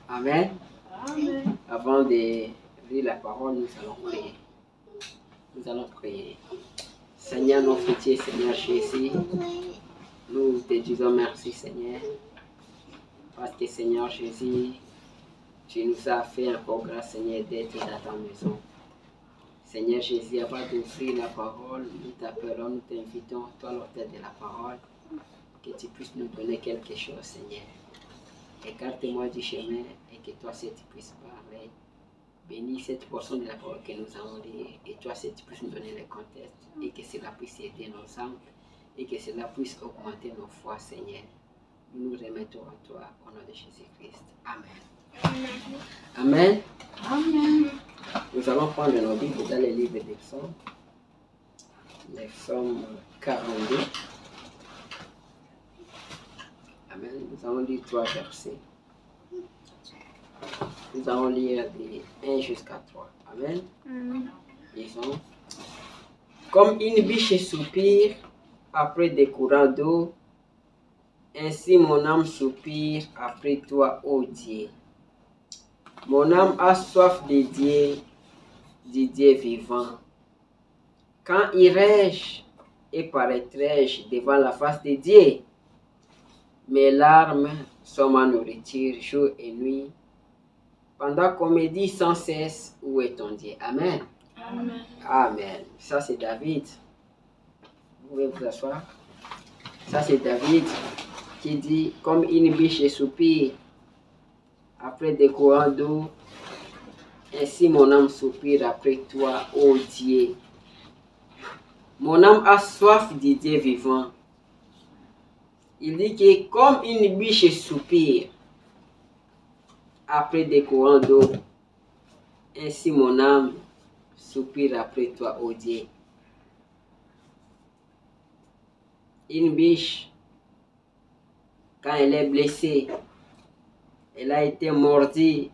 Amen. Amen. Avant de lire la parole, nous allons prier. Nous allons prier. Seigneur, notre Dieu, Seigneur Jésus, nous te disons merci, Seigneur, parce que Seigneur Jésus, tu nous as fait encore grâce, Seigneur, d'être dans ta maison. Seigneur Jésus, avant d'ouvrir la parole, nous t'appelons, nous t'invitons, toi l'auteur de la parole, que tu puisses nous donner quelque chose, Seigneur. Écarte-moi du chemin et que toi, si tu puisses parler. Bénis cette portion de la parole que nous allons lire et toi, si tu puisses nous donner le contexte et que cela puisse aider nos âmes et que cela puisse augmenter nos foi, Seigneur. Nous nous remettons à toi au nom de Jésus-Christ. Amen. Amen. Amen. Nous allons prendre nos Bibles dans les livres des psaumes. Les psaumes 42. Amen. Nous allons lire 3 versets. Nous allons lire des 1 jusqu'à 3. Amen. Disons. Comme une biche soupire après des courants d'eau, ainsi mon âme soupire après toi, ô Dieu. Mon âme a soif de Dieu vivant. Quand irai-je et paraîtrai-je devant la face de Dieu? Mes larmes sont ma nourriture jour et nuit. Pendant qu'on me dit sans cesse, où est ton Dieu? Amen. Amen. Amen. Ça c'est David. Vous pouvez vous asseoir. Ça c'est David qui dit, comme une biche soupire après des courants d'eau, ainsi mon âme soupire après toi, ô Dieu. Mon âme a soif de Dieu vivant. Il dit que comme une biche soupire après des courants d'eau, ainsi mon âme soupire après toi, ô Dieu. Une biche, quand elle est blessée, elle a été mordue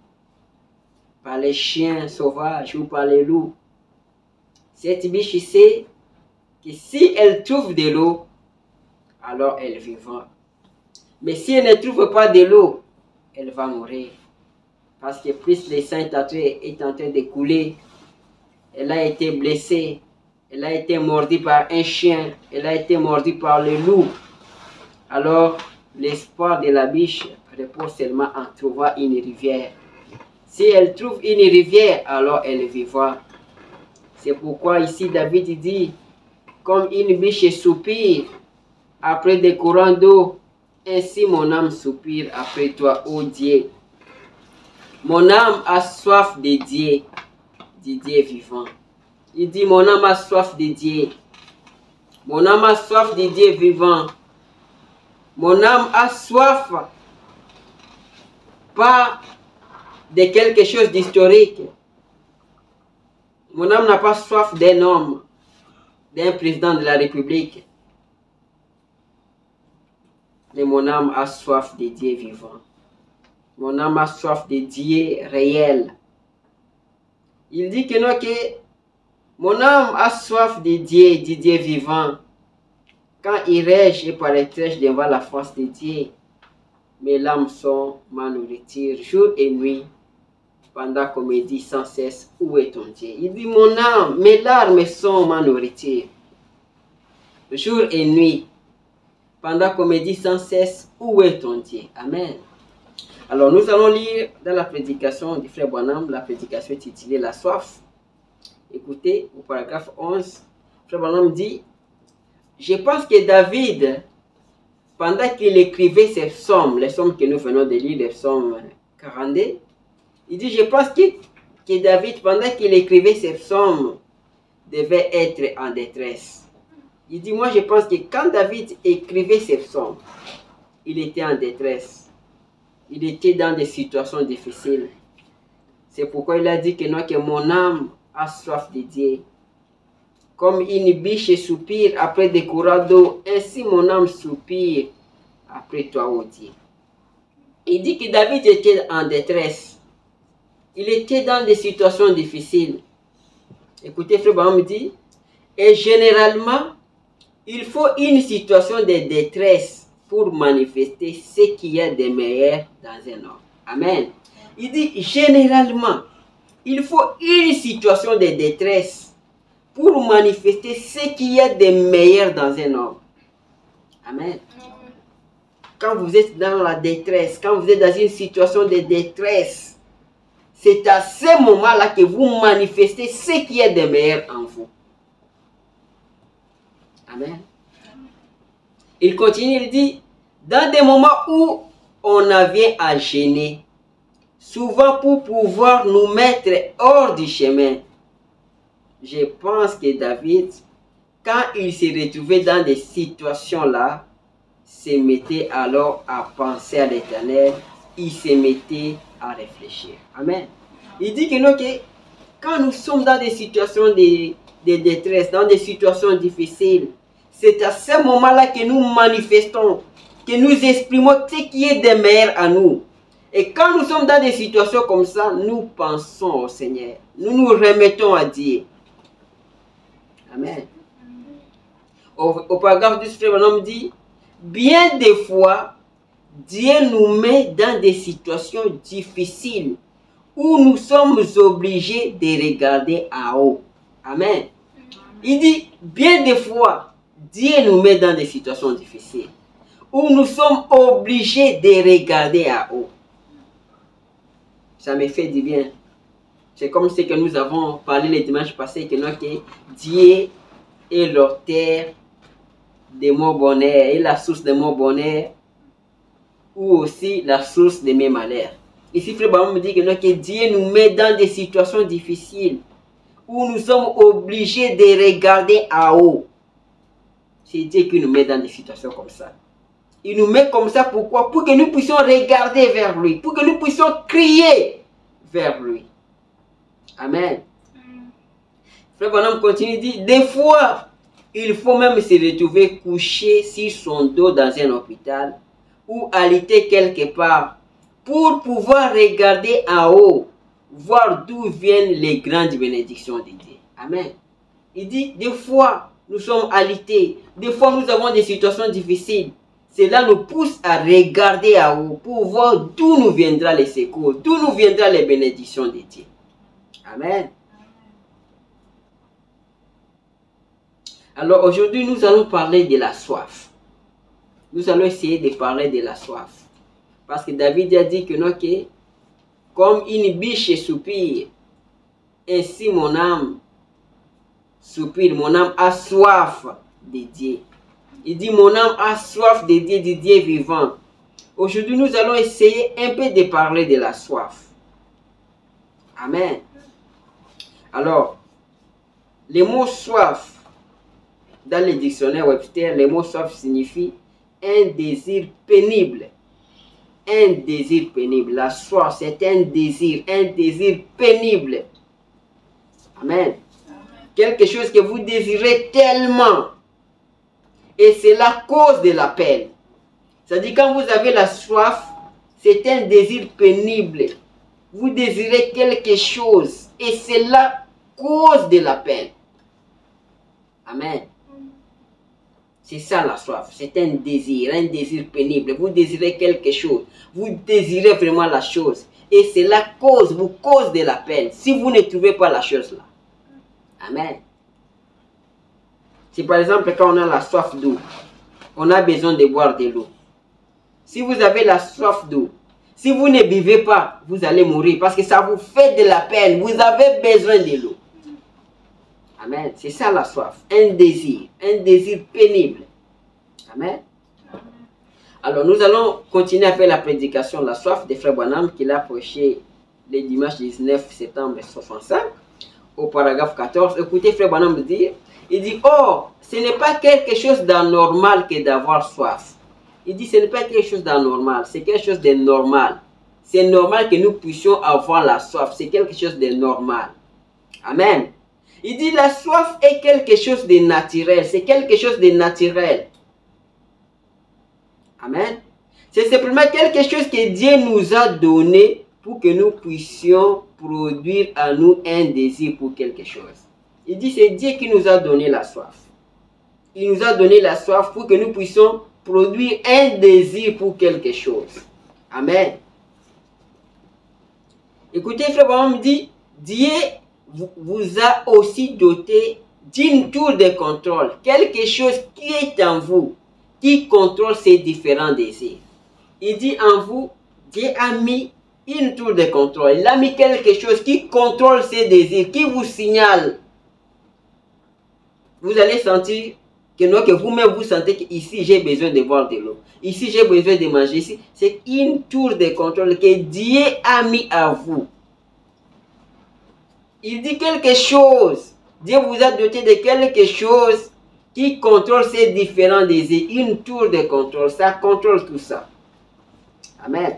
par les chiens sauvages ou par les loups. Cette biche sait que si elle trouve de l'eau, alors elle vivra. Mais si elle ne trouve pas de l'eau, elle va mourir. Parce que plus le sang est en train de couler, elle a été blessée, elle a été mordue par un chien, elle a été mordue par le loup. Alors, l'espoir de la biche repose seulement en trouvant une rivière. Si elle trouve une rivière, alors elle vivra. C'est pourquoi ici David dit, comme une biche soupire après des courants d'eau, ainsi mon âme soupire après toi, ô Dieu. Mon âme a soif de Dieu vivant. Il dit, mon âme a soif de Dieu. Mon âme a soif de Dieu vivant. Mon âme a soif pas de quelque chose d'historique. Mon âme n'a pas soif d'un homme, d'un président de la République. Mais mon âme a soif de Dieu vivant. Mon âme a soif de Dieu réel. Il dit que non, que mon âme a soif de Dieu vivant. Quand irai-je et paraîtrai-je devant la face de Dieu? Mes larmes sont ma nourriture jour et nuit. Pendant qu'on me dit sans cesse, où est ton Dieu? Il dit, mon âme, mes larmes sont ma nourriture jour et nuit. Pendant qu'on me dit sans cesse, où est ton Dieu? Amen. Alors nous allons lire dans la prédication du frère Branham, la prédication intitulée La soif. Écoutez, au paragraphe 11, frère Branham dit, je pense que David, pendant qu'il écrivait ces psaumes, les psaumes que nous venons de lire, les psaumes 42, il dit, je pense que David, pendant qu'il écrivait ces psaumes, devait être en détresse. Il dit, moi je pense que quand David écrivait ces psaumes, il était en détresse. Il était dans des situations difficiles. C'est pourquoi il a dit que non, que mon âme a soif de Dieu. Comme une biche soupire après des courants d'eau, ainsi mon âme soupire après toi, ô Dieu. Il dit que David était en détresse. Il était dans des situations difficiles. Écoutez, frère Branham dit, et généralement, il faut une situation de détresse pour manifester ce qu'il y a de meilleur dans un homme. Amen. Il dit généralement, il faut une situation de détresse pour manifester ce qu'il y a de meilleur dans un homme. Amen. Quand vous êtes dans la détresse, quand vous êtes dans une situation de détresse, c'est à ce moment-là que vous manifestez ce qui est de meilleur en vous. Amen. Il continue, il dit, dans des moments où on en vient à gêner, souvent pour pouvoir nous mettre hors du chemin. Je pense que David, quand il s'est retrouvé dans des situations-là, se mettait alors à penser à l'Éternel, il se mettait à réfléchir. Amen. Il dit que, nous, que quand nous sommes dans des situations de détresse, dans des situations difficiles, c'est à ce moment-là que nous manifestons, que nous exprimons ce qui est de meilleur à nous. Et quand nous sommes dans des situations comme ça, nous pensons au Seigneur. Nous nous remettons à Dieu. Amen. Au paragraphe 12, frère Branham dit, bien des fois, Dieu nous met dans des situations difficiles où nous sommes obligés de regarder en haut. Amen. Il dit, bien des fois, Dieu nous met dans des situations difficiles où nous sommes obligés de regarder en haut. Ça me fait du bien. C'est comme ce que nous avons parlé le dimanche passé, que Dieu est l'auteur de mon bonheur et la source de mon bonheur, ou aussi la source de mes malheurs. Ici, Frère Branham me dit que Dieu nous met dans des situations difficiles où nous sommes obligés de regarder en haut. C'est Dieu qui nous met dans des situations comme ça. Il nous met comme ça, pourquoi? Pour que nous puissions regarder vers lui, pour que nous puissions crier vers lui. Amen. Frère Branham continue, dit, des fois, il faut même se retrouver couché sur son dos dans un hôpital ou alité quelque part pour pouvoir regarder en haut, voir d'où viennent les grandes bénédictions de Dieu. Amen. Il dit, des fois, nous sommes alités, des fois, nous avons des situations difficiles. Cela nous pousse à regarder en haut pour voir d'où nous viendra les secours, d'où nous viendra les bénédictions de Dieu. Amen. Alors aujourd'hui, nous allons parler de la soif. Nous allons essayer de parler de la soif. Parce que David a dit que comme une biche soupire, ainsi mon âme soupire, mon âme a soif de Dieu. Il dit, mon âme a soif de Dieu, du Dieu vivant. Aujourd'hui, nous allons essayer un peu de parler de la soif. Amen. Alors, le mot soif, dans le dictionnaire Webster, le mot soif signifie un désir pénible. Un désir pénible. La soif, c'est un désir pénible. Amen. Quelque chose que vous désirez tellement. Et c'est la cause de la peine. C'est-à-dire, quand vous avez la soif, c'est un désir pénible. Vous désirez quelque chose. Et c'est la cause de la peine. Amen. C'est ça la soif. C'est un désir pénible. Vous désirez quelque chose. Vous désirez vraiment la chose. Et c'est la cause, vous cause de la peine. Si vous ne trouvez pas la chose là. Amen. Si par exemple, quand on a la soif d'eau, on a besoin de boire de l'eau. Si vous avez la soif d'eau, si vous ne buvez pas, vous allez mourir parce que ça vous fait de la peine. Vous avez besoin de l'eau. Amen. C'est ça la soif. Un désir pénible. Amen. Alors nous allons continuer à faire la prédication de la soif de Frère Branham qu'il a prêché le dimanche 19 septembre 65 au paragraphe 14. Écoutez Frère Branham dire, il dit, oh, ce n'est pas quelque chose d'anormal que d'avoir soif. Il dit, ce n'est pas quelque chose d'anormal, c'est quelque chose de normal. C'est normal que nous puissions avoir la soif, c'est quelque chose de normal. Amen. Il dit, la soif est quelque chose de naturel, c'est quelque chose de naturel. Amen. C'est simplement quelque chose que Dieu nous a donné pour que nous puissions produire à nous un désir pour quelque chose. Il dit, c'est Dieu qui nous a donné la soif. Il nous a donné la soif pour que nous puissions produire un désir pour quelque chose. Amen. Écoutez, frère Branham dit, Dieu vous a aussi doté d'une tour de contrôle, quelque chose qui est en vous, qui contrôle ces différents désirs. Il dit en vous, Dieu a mis une tour de contrôle. Il a mis quelque chose qui contrôle ces désirs, qui vous signale. Vous allez sentir que vous-même vous sentez qu'ici j'ai besoin de boire de l'eau. Ici j'ai besoin de manger. Ici, c'est une tour de contrôle que Dieu a mis à vous. Il dit quelque chose. Dieu vous a doté de quelque chose qui contrôle ces différents désirs. Une tour de contrôle. Ça contrôle tout ça. Amen.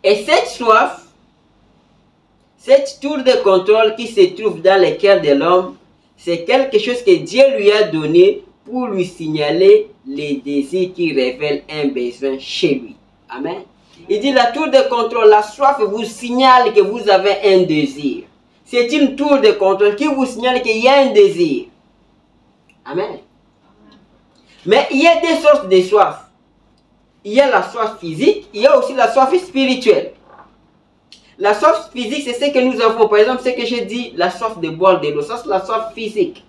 Et cette soif, cette tour de contrôle qui se trouve dans le cœur de l'homme, c'est quelque chose que Dieu lui a donné pour lui signaler les désirs qui révèlent un besoin chez lui. Amen. Il dit la tour de contrôle, la soif vous signale que vous avez un désir. C'est une tour de contrôle qui vous signale qu'il y a un désir. Amen. Mais il y a deux sortes de soif. Il y a la soif physique, il y a aussi la soif spirituelle. La soif physique, c'est ce que nous avons. Par exemple, ce que j'ai dit, la soif de boire de l'eau. Ça, c'est la soif physique.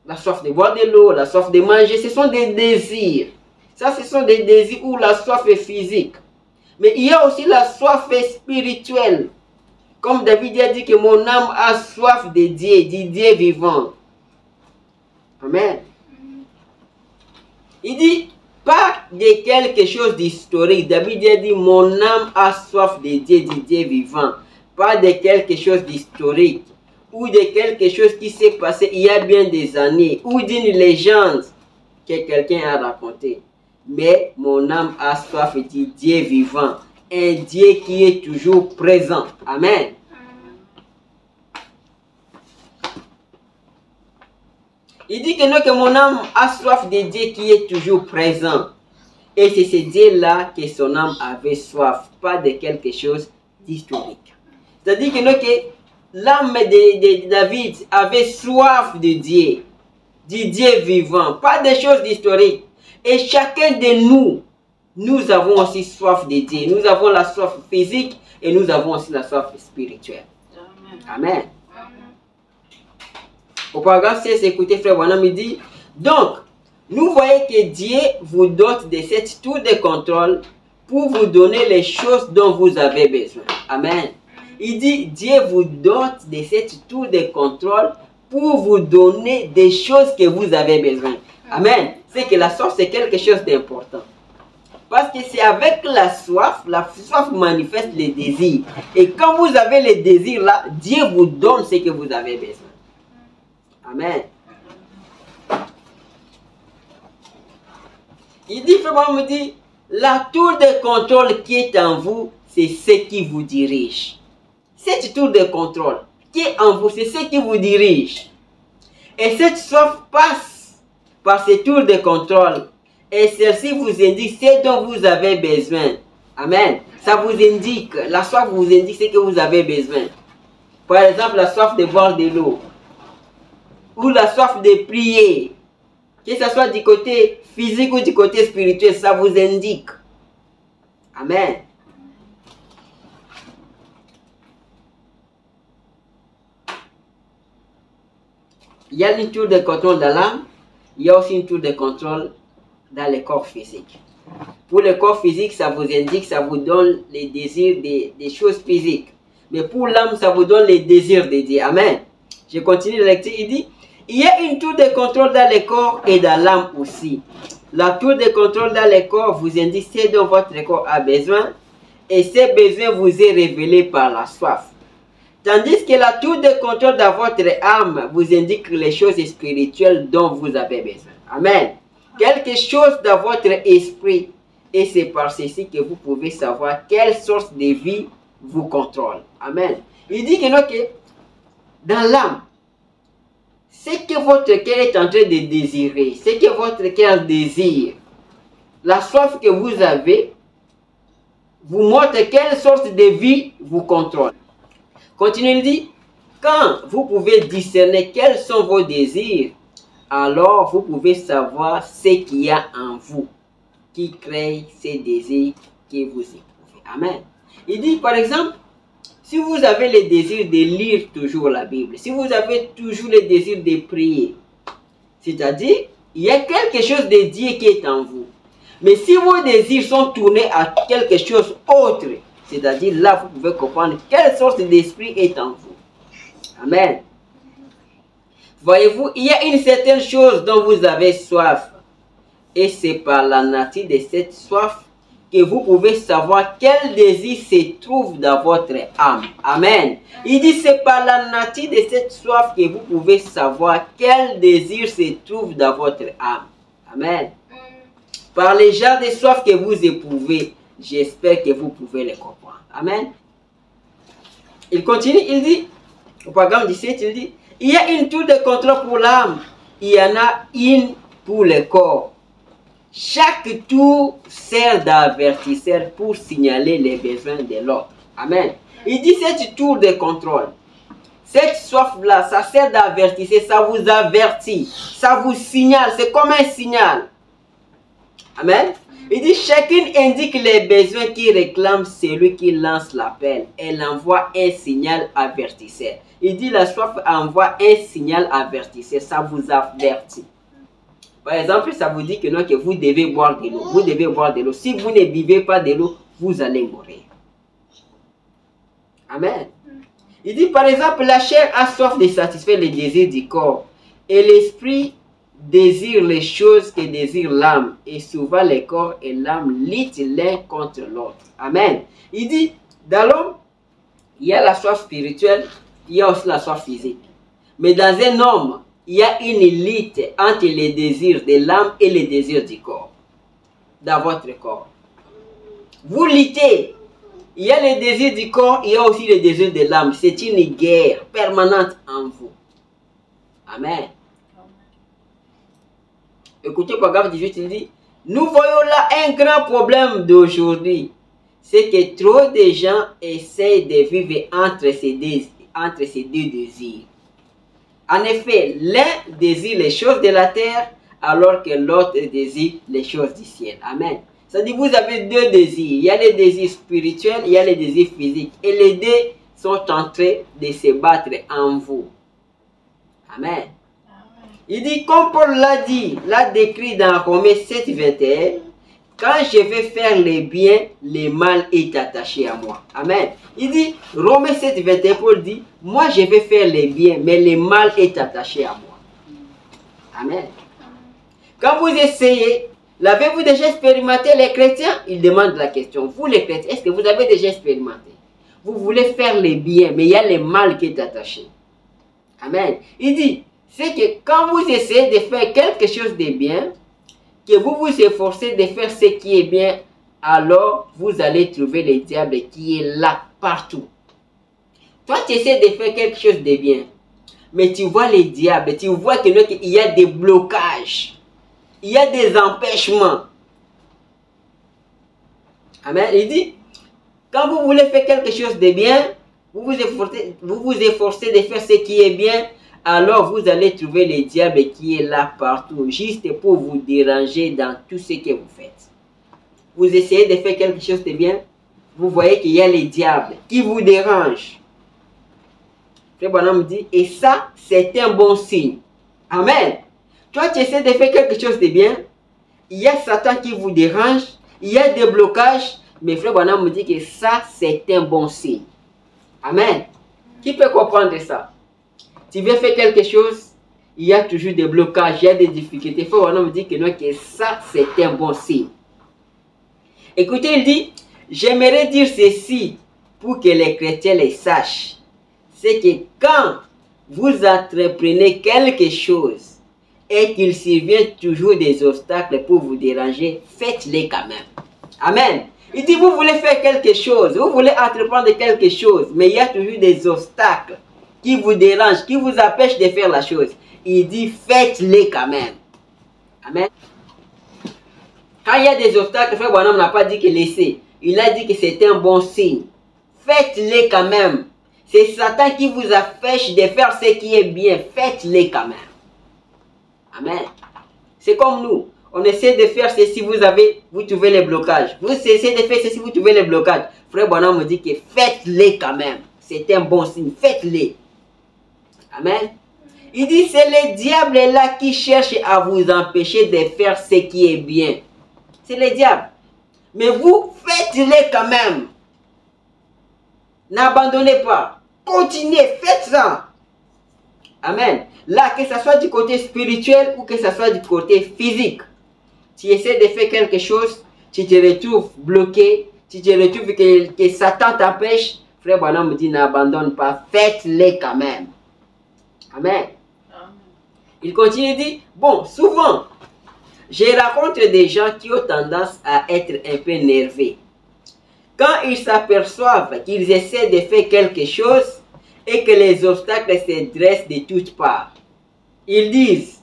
La soif de boire de l'eau, la soif de manger, ce sont des désirs. Ça, ce sont des désirs où la soif est physique. Mais il y a aussi la soif spirituelle. Comme David a dit que mon âme a soif de Dieu, du Dieu vivant. Amen. Il dit, pas de quelque chose d'historique. David a dit, mon âme a soif de Dieu, du Dieu vivant. Pas de quelque chose d'historique. Ou de quelque chose qui s'est passé il y a bien des années. Ou d'une légende que quelqu'un a racontée. Mais mon âme a soif du Dieu vivant. Un Dieu qui est toujours présent. Amen. Il dit que mon âme a soif de Dieu qui est toujours présent. Et c'est ce Dieu-là que son âme avait soif, pas de quelque chose d'historique. C'est-à-dire que l'âme de David avait soif de Dieu, du Dieu vivant, pas de choses d'historique. Et chacun de nous, nous avons aussi soif de Dieu. Nous avons la soif physique et nous avons aussi la soif spirituelle. Amen. Au paragraphe 16, écoutez, frère Branham, il dit, donc, nous voyons que Dieu vous dote de cette tour de contrôle pour vous donner les choses dont vous avez besoin. Amen. Il dit, Dieu vous dote de cette tour de contrôle pour vous donner des choses que vous avez besoin. Amen. C'est que la soif, c'est quelque chose d'important. Parce que c'est avec la soif manifeste les désirs. Et quand vous avez les désirs là, Dieu vous donne ce que vous avez besoin. Amen. Il dit, frère, me dit, la tour de contrôle qui est en vous, c'est ce qui vous dirige. Cette tour de contrôle qui est en vous, c'est ce qui vous dirige. Et cette soif passe par ces tours de contrôle. Et celle-ci vous indique ce dont vous avez besoin. Amen. Ça vous indique, la soif vous indique ce que vous avez besoin. Par exemple, la soif de boire de l'eau. Ou la soif de prier. Que ce soit du côté physique ou du côté spirituel, ça vous indique. Amen. Il y a une tour de contrôle dans l'âme, il y a aussi une tour de contrôle dans le corps physique. Pour le corps physique, ça vous indique, ça vous donne les désirs des choses physiques. Mais pour l'âme, ça vous donne les désirs de Dieu. Amen. Je continue la lecture, il dit, il y a une tour de contrôle dans le corps et dans l'âme aussi. La tour de contrôle dans le corps vous indique ce dont votre corps a besoin et ce besoin vous est révélé par la soif. Tandis que la tour de contrôle dans votre âme vous indique les choses spirituelles dont vous avez besoin. Amen. Quelque chose dans votre esprit et c'est par ceci que vous pouvez savoir quelle source de vie vous contrôle. Amen. Il dit que dans l'âme, ce que votre cœur est en train de désirer, ce que votre cœur désire, la soif que vous avez, vous montre quelle sorte de vie vous contrôle. Continue, il dit, quand vous pouvez discerner quels sont vos désirs, alors vous pouvez savoir ce qu'il y a en vous qui crée ces désirs que vous éprouvez. Amen. Il dit par exemple, si vous avez le désir de lire toujours la Bible, si vous avez toujours le désir de prier, c'est-à-dire, il y a quelque chose de Dieu qui est en vous. Mais si vos désirs sont tournés à quelque chose autre, c'est-à-dire là, vous pouvez comprendre quelle sorte d'esprit est en vous. Amen. Voyez-vous, il y a une certaine chose dont vous avez soif. Et c'est par la nature de cette soif que vous pouvez savoir quel désir se trouve dans votre âme. Amen. Il dit c'est par la nature de cette soif que vous pouvez savoir quel désir se trouve dans votre âme. Amen. Par les genres de soif que vous éprouvez, j'espère que vous pouvez les comprendre. Amen. Il continue, il dit, au paragraphe 17, il dit, il y a une tour de contrôle pour l'âme, il y en a une pour le corps. Chaque tour sert d'avertisseur pour signaler les besoins de l'autre. Amen. Il dit cette tour de contrôle, cette soif-là, ça sert d'avertisseur, ça vous avertit, ça vous signale, c'est comme un signal. Amen. Il dit chacun indique les besoins qui réclame celui qui lance l'appel. Elle envoie un signal avertisseur. Il dit la soif envoie un signal avertisseur, ça vous avertit. Par exemple, ça vous dit que, non, que vous devez boire de l'eau. Vous devez boire de l'eau. Si vous ne buvez pas de l'eau, vous allez mourir. Amen. Il dit par exemple, la chair a soif de satisfaire les désirs du corps. Et l'esprit désire les choses que désire l'âme. Et souvent, le corps et l'âme luttent l'un contre l'autre. Amen. Il dit, dans l'homme, il y a la soif spirituelle, il y a aussi la soif physique. Mais dans un homme, il y a une lutte entre les désirs de l'âme et les désirs du corps. Dans votre corps. Vous luttez. Il y a les désirs du corps, il y a aussi les désirs de l'âme. C'est une guerre permanente en vous. Amen. Écoutez, paragraphe 18, il dit, nous voyons là un grand problème d'aujourd'hui. C'est que trop de gens essayent de vivre entre ces deux désirs. En effet, l'un désire les choses de la terre, alors que l'autre désire les choses du ciel. Amen. Ça dit, vous avez deux désirs. Il y a les désirs spirituels, il y a les désirs physiques. Et les deux sont en train de se battre en vous. Amen. Il dit, comme Paul l'a dit, l'a décrit dans Romains 7, 21, quand je vais faire le bien, le mal est attaché à moi. Amen. Il dit, Romains 7, 21, Paul dit, moi je vais faire le bien, mais le mal est attaché à moi. Amen. Quand vous essayez, l'avez-vous déjà expérimenté les chrétiens? Il demande la question. Vous les chrétiens, est-ce que vous avez déjà expérimenté? Vous voulez faire le bien, mais il y a le mal qui est attaché. Amen. Il dit, c'est que quand vous essayez de faire quelque chose de bien, que vous vous efforcez de faire ce qui est bien, alors vous allez trouver le diable qui est là, partout. Toi, tu essaies de faire quelque chose de bien, mais tu vois le diable, tu vois qu'il y a des blocages, il y a des empêchements. Amen. Il dit, quand vous voulez faire quelque chose de bien, vous vous efforcez de faire ce qui est bien, alors vous allez trouver le diable qui est là partout, juste pour vous déranger dans tout ce que vous faites. Vous essayez de faire quelque chose de bien, vous voyez qu'il y a le diable qui vous dérange. Frère Branham dit, et ça, c'est un bon signe. Amen. Toi, tu essaies de faire quelque chose de bien, il y a Satan qui vous dérange, il y a des blocages, mais Frère Branham me dit que ça, c'est un bon signe. Amen. Qui peut comprendre ça? Tu veux faire quelque chose, il y a toujours des blocages, il y a des difficultés. Frère Branham me dit que non, que ça, c'est un bon signe. Écoutez, il dit, j'aimerais dire ceci pour que les chrétiens le sachent. C'est que quand vous entreprenez quelque chose et qu'il survient toujours des obstacles pour vous déranger, faites-les quand même. Amen. Il dit, vous voulez faire quelque chose, vous voulez entreprendre quelque chose, mais il y a toujours des obstacles qui vous dérangent, qui vous empêchent de faire la chose. Il dit, faites-les quand même. Amen. Quand il y a des obstacles, Frère Branham n'a pas dit que laissez. Il a dit que c'est un bon signe. Faites-les quand même. C'est Satan qui vous empêche de faire ce qui est bien. Faites-les quand même. Amen. C'est comme nous. On essaie de faire ceci, vous trouvez les blocages. Vous essayez de faire ceci, vous trouvez les blocages. Frère Branham me dit que faites-les quand même. C'est un bon signe, faites-les. Amen. Il dit, c'est le diable là qui cherche à vous empêcher de faire ce qui est bien. C'est le diable. Mais vous, faites-les quand même. N'abandonnez pas. Continuez, faites ça. Amen. Là, que ce soit du côté spirituel ou que ce soit du côté physique. Tu essaies de faire quelque chose, tu te retrouves bloqué, tu te retrouves que Satan t'empêche. Frère Branham me dit, n'abandonne pas, faites-les quand même. Amen. Il continue et dit, bon, souvent, je rencontre des gens qui ont tendance à être un peu nerveux. Quand ils s'aperçoivent qu'ils essaient de faire quelque chose et que les obstacles se dressent de toutes parts, ils disent,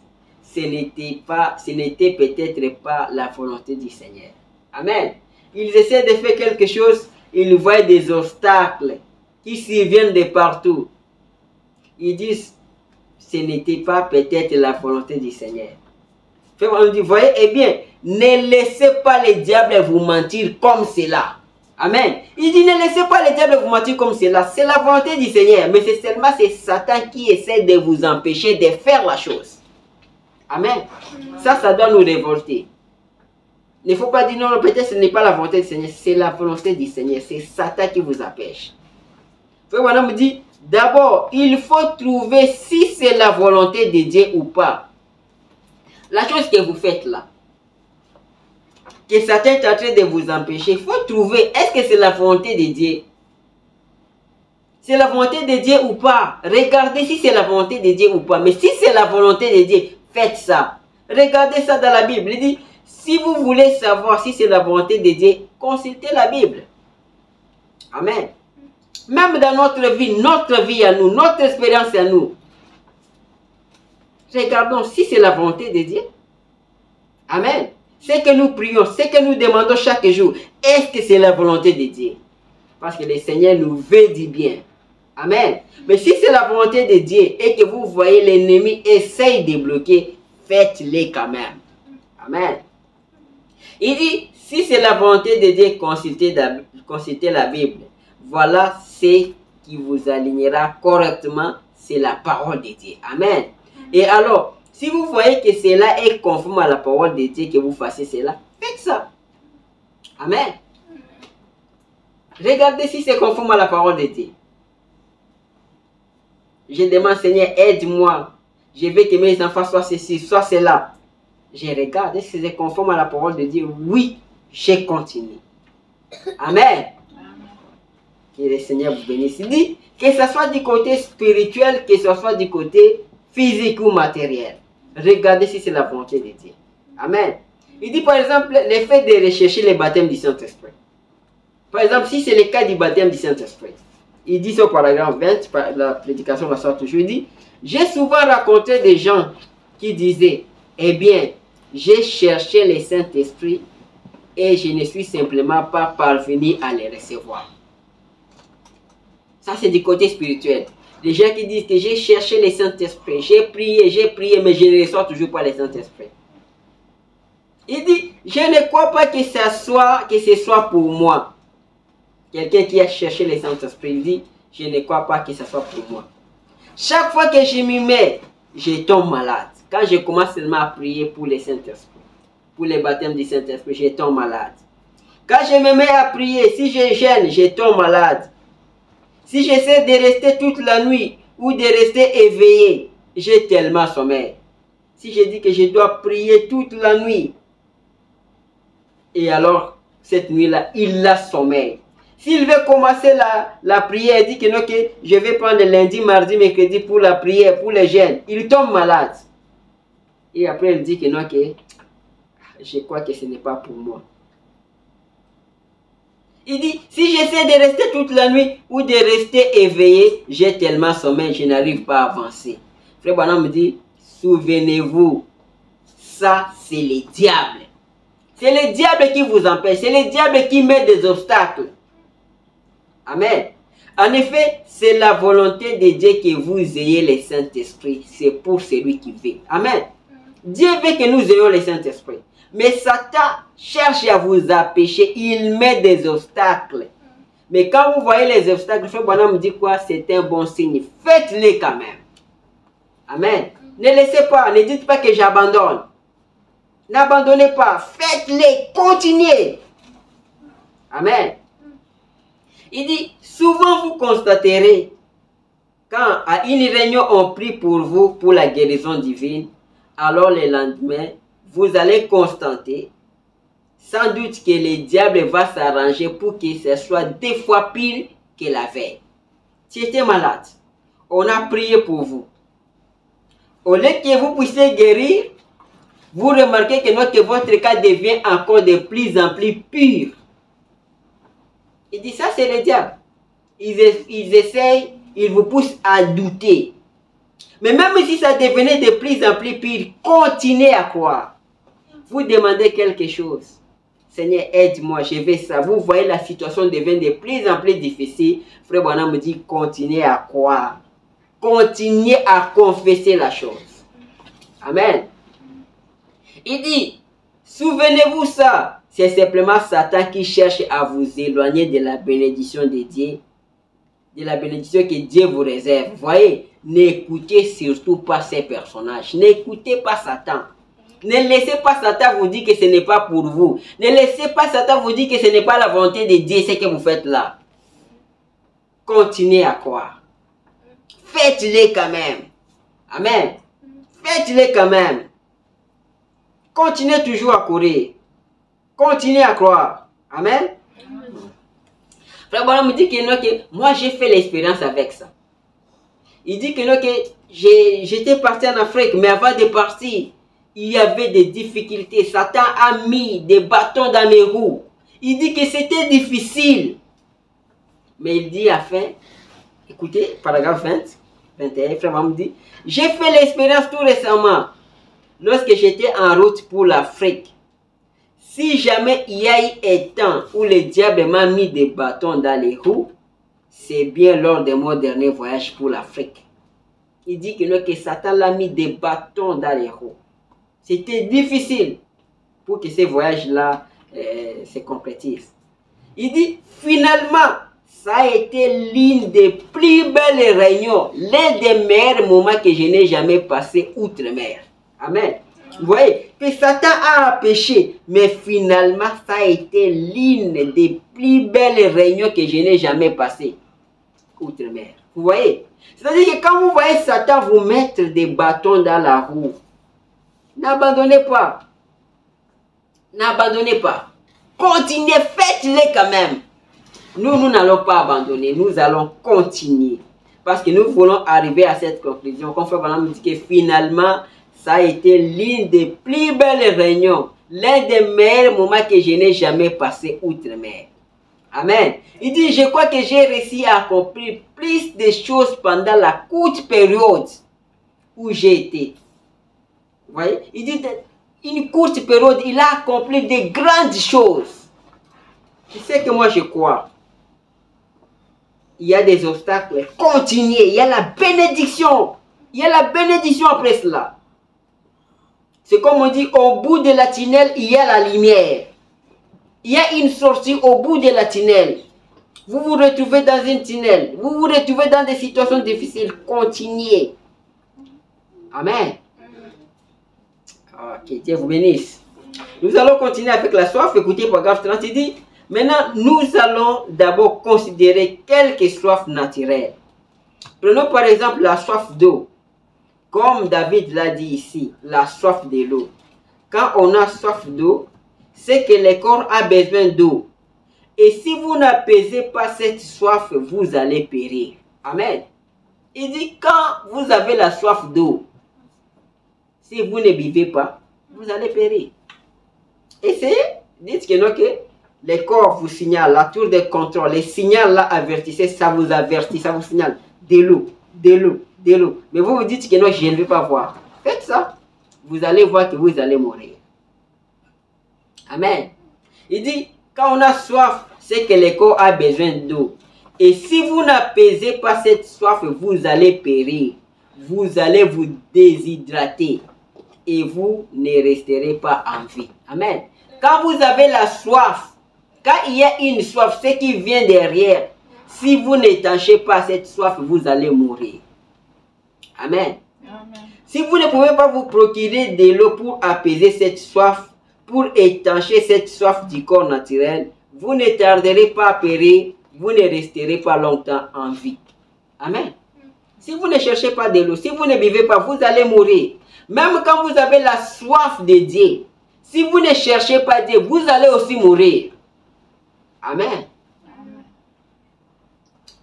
ce n'était peut-être pas la volonté du Seigneur. Amen. Ils essaient de faire quelque chose, ils voient des obstacles qui surviennent de partout. Ils disent, ce n'était pas peut-être la volonté du Seigneur. On dit, voyez, eh bien, ne laissez pas le diable vous mentir comme cela. Amen. Il dit, ne laissez pas le diable vous mentir comme cela. C'est la volonté du Seigneur. Mais c'est seulement Satan qui essaie de vous empêcher de faire la chose. Amen. Ça doit nous révolter. Il ne faut pas dire, non, peut-être ce n'est pas la volonté du Seigneur. C'est la volonté du Seigneur. C'est Satan qui vous empêche. Frère Branham me dit, d'abord, il faut trouver si c'est la volonté de Dieu ou pas. La chose que vous faites là, que Satan est en train de vous empêcher, il faut trouver, est-ce que c'est la volonté de Dieu? C'est la volonté de Dieu ou pas? Regardez si c'est la volonté de Dieu ou pas. Mais si c'est la volonté de Dieu, faites ça. Regardez ça dans la Bible. Il dit, si vous voulez savoir si c'est la volonté de Dieu, consultez la Bible. Amen. Même dans notre vie à nous, notre expérience à nous. Regardons si c'est la volonté de Dieu. Amen. Ce que nous prions, ce que nous demandons chaque jour, est-ce que c'est la volonté de Dieu? Parce que le Seigneur nous veut du bien. Amen. Mais si c'est la volonté de Dieu et que vous voyez l'ennemi essaye de bloquer, faites-les quand même. Amen. Il dit, si c'est la volonté de Dieu, consultez la Bible. Voilà ce qui vous alignera correctement, c'est la parole de Dieu. Amen. Et alors, si vous voyez que cela est conforme à la parole de Dieu, que vous fassiez cela, faites ça. Amen. Regardez si c'est conforme à la parole de Dieu. Je demande, Seigneur, aide-moi. Je veux que mes enfants soient ceci, soit cela. Je regarde, est-ce que c'est conforme à la parole de Dieu? Oui, je continue. Amen. Que le Seigneur vous bénisse. Il dit que ce soit du côté spirituel, que ce soit du côté physique ou matériel. Regardez si c'est la volonté de Dieu. Amen. Il dit par exemple, le fait de rechercher le baptême du Saint-Esprit. Par exemple, si c'est le cas du baptême du Saint-Esprit, il dit au paragraphe 20, la prédication va sortir toujours, il dit, j'ai souvent rencontré des gens qui disaient, eh bien, j'ai cherché le Saint-Esprit et je ne suis simplement pas parvenu à le recevoir. Ça, c'est du côté spirituel. Les gens qui disent que j'ai cherché le Saint-Esprit, j'ai prié, mais je ne reçois toujours pas le Saint-Esprit. Il dit, je ne crois pas que ce soit pour moi. Quelqu'un qui a cherché le Saint-Esprit, il dit, je ne crois pas que ce soit pour moi. Chaque fois que je m'y mets, je tombe malade. Quand je commence seulement à prier pour le Saint-Esprit, pour le baptême du Saint-Esprit, je tombe malade. Quand je me mets à prier, si je gêne, je tombe malade. Si j'essaie de rester toute la nuit ou de rester éveillé, j'ai tellement sommeil. Si je dis que je dois prier toute la nuit, et alors cette nuit-là, il a sommeil. S'il veut commencer la prière, il dit que non, que je vais prendre lundi, mardi, mercredi pour la prière, pour les jeûnes, il tombe malade. Et après il dit que non, que je crois que ce n'est pas pour moi. Il dit, si j'essaie de rester toute la nuit ou de rester éveillé, j'ai tellement sommeil, je n'arrive pas à avancer. Frère Branham me dit, souvenez-vous, ça c'est le diable. C'est le diable qui vous empêche, c'est le diable qui met des obstacles. Amen. En effet, c'est la volonté de Dieu que vous ayez le Saint-Esprit. C'est pour celui qui veut. Amen. Dieu veut que nous ayons le Saint-Esprit. Mais Satan cherche à vous empêcher. Il met des obstacles. Mais quand vous voyez les obstacles, Frère Branham me dit quoi? C'est un bon signe. Faites-les quand même. Amen. Ne laissez pas, ne dites pas que j'abandonne. N'abandonnez pas. Faites-les, continuez. Amen. Il dit, souvent vous constaterez, quand à une réunion on prie pour vous, pour la guérison divine, alors le lendemain, vous allez constater, sans doute que le diable va s'arranger pour que ce soit 2 fois pire que la veille. Tu étais malade, on a prié pour vous. Au lieu que vous puissiez guérir, vous remarquez que votre cas devient encore de plus en plus pur. Il dit ça, c'est le diable. Ils essayent, ils vous poussent à douter. Mais même si ça devenait de plus en plus pire, continuez à croire. Vous demandez quelque chose. Seigneur, aide-moi, je veux ça. Vous voyez, la situation devient de plus en plus difficile. Frère Branham me dit, continuez à croire. Continuez à confesser la chose. Amen. Il dit, souvenez-vous ça. C'est simplement Satan qui cherche à vous éloigner de la bénédiction de Dieu. De la bénédiction que Dieu vous réserve. Vous voyez, n'écoutez surtout pas ces personnages. N'écoutez pas Satan. Ne laissez pas Satan vous dire que ce n'est pas pour vous. Ne laissez pas Satan vous dire que ce n'est pas la volonté de Dieu ce que vous faites là. Continuez à croire. Faites-le quand même. Amen. Faites-le quand même. Continuez toujours à courir. Continuez à croire. Amen. Frère Branham me dit que moi j'ai fait l'expérience avec ça. Il dit que j'étais parti en Afrique, mais avant de partir, il y avait des difficultés. Satan a mis des bâtons dans mes roues. Il dit que c'était difficile. Mais il dit à la fin, écoutez, paragraphe 20, 21, frère Branham dit, j'ai fait l'expérience tout récemment, lorsque j'étais en route pour l'Afrique. Si jamais il y a eu un temps où le diable m'a mis des bâtons dans les roues, c'est bien lors de mon dernier voyage pour l'Afrique. Il dit que Satan l'a mis des bâtons dans les roues. C'était difficile pour que ces voyages-là se concrétisent. Il dit, finalement, ça a été l'une des plus belles réunions, l'un des meilleurs moments que je n'ai jamais passé outre-mer. Amen. Vous voyez, que Satan a empêché, mais finalement, ça a été l'une des plus belles réunions que je n'ai jamais passées outre-mer. Vous voyez? C'est-à-dire que quand vous voyez Satan vous mettre des bâtons dans la roue, n'abandonnez pas. N'abandonnez pas. Continuez, faites-le quand même. Nous n'allons pas abandonner, nous allons continuer. Parce que nous voulons arriver à cette conclusion. Comme Frère Branham dit que finalement, ça a été l'une des plus belles réunions, l'un des meilleurs moments que je n'ai jamais passé outre-mer. Amen. Il dit, je crois que j'ai réussi à accomplir plus de choses pendant la courte période où j'ai été. Vous voyez? Il dit, une courte période, il a accompli de grandes choses. Tu sais que moi je crois. Il y a des obstacles. Continuez. Il y a la bénédiction. Il y a la bénédiction après cela. C'est comme on dit, au bout de la tunnel, il y a la lumière. Il y a une sortie au bout de la tunnel. Vous vous retrouvez dans une tunnel. Vous vous retrouvez dans des situations difficiles. Continuez. Amen. Ok, Dieu vous bénisse. Nous allons continuer avec la soif. Écoutez, paragraphe 30, il dit, maintenant, nous allons d'abord considérer quelques soifs naturelles. Prenons par exemple la soif d'eau. Comme David l'a dit ici, la soif de l'eau. Quand on a soif d'eau, c'est que le corps a besoin d'eau. Et si vous n'apaisez pas cette soif, vous allez périr. Amen. Il dit, quand vous avez la soif d'eau, si vous ne buvez pas, vous allez périr. Essayez, dites que non, que le corps vous signale, la tour de contrôle, les signaux là avertissez, ça vous avertit, ça vous signale de l'eau, de l'eau, de l'eau. Mais vous vous dites que non, je ne veux pas voir. Faites ça, vous allez voir que vous allez mourir. Amen. Il dit, quand on a soif, c'est que le corps a besoin d'eau. Et si vous n'apaisez pas cette soif, vous allez périr. Vous allez vous déshydrater. et vous ne resterez pas en vie. Amen. Quand vous avez la soif, quand il y a une soif, ce qui vient derrière, si vous n'étanchez pas cette soif, vous allez mourir. Amen. Amen. Si vous ne pouvez pas vous procurer de l'eau pour apaiser cette soif, pour étancher cette soif du corps naturel, vous ne tarderez pas à périr, vous ne resterez pas longtemps en vie. Amen. Si vous ne cherchez pas de l'eau, si vous ne buvez pas, vous allez mourir. Même quand vous avez la soif de Dieu, si vous ne cherchez pas Dieu, vous allez aussi mourir. Amen.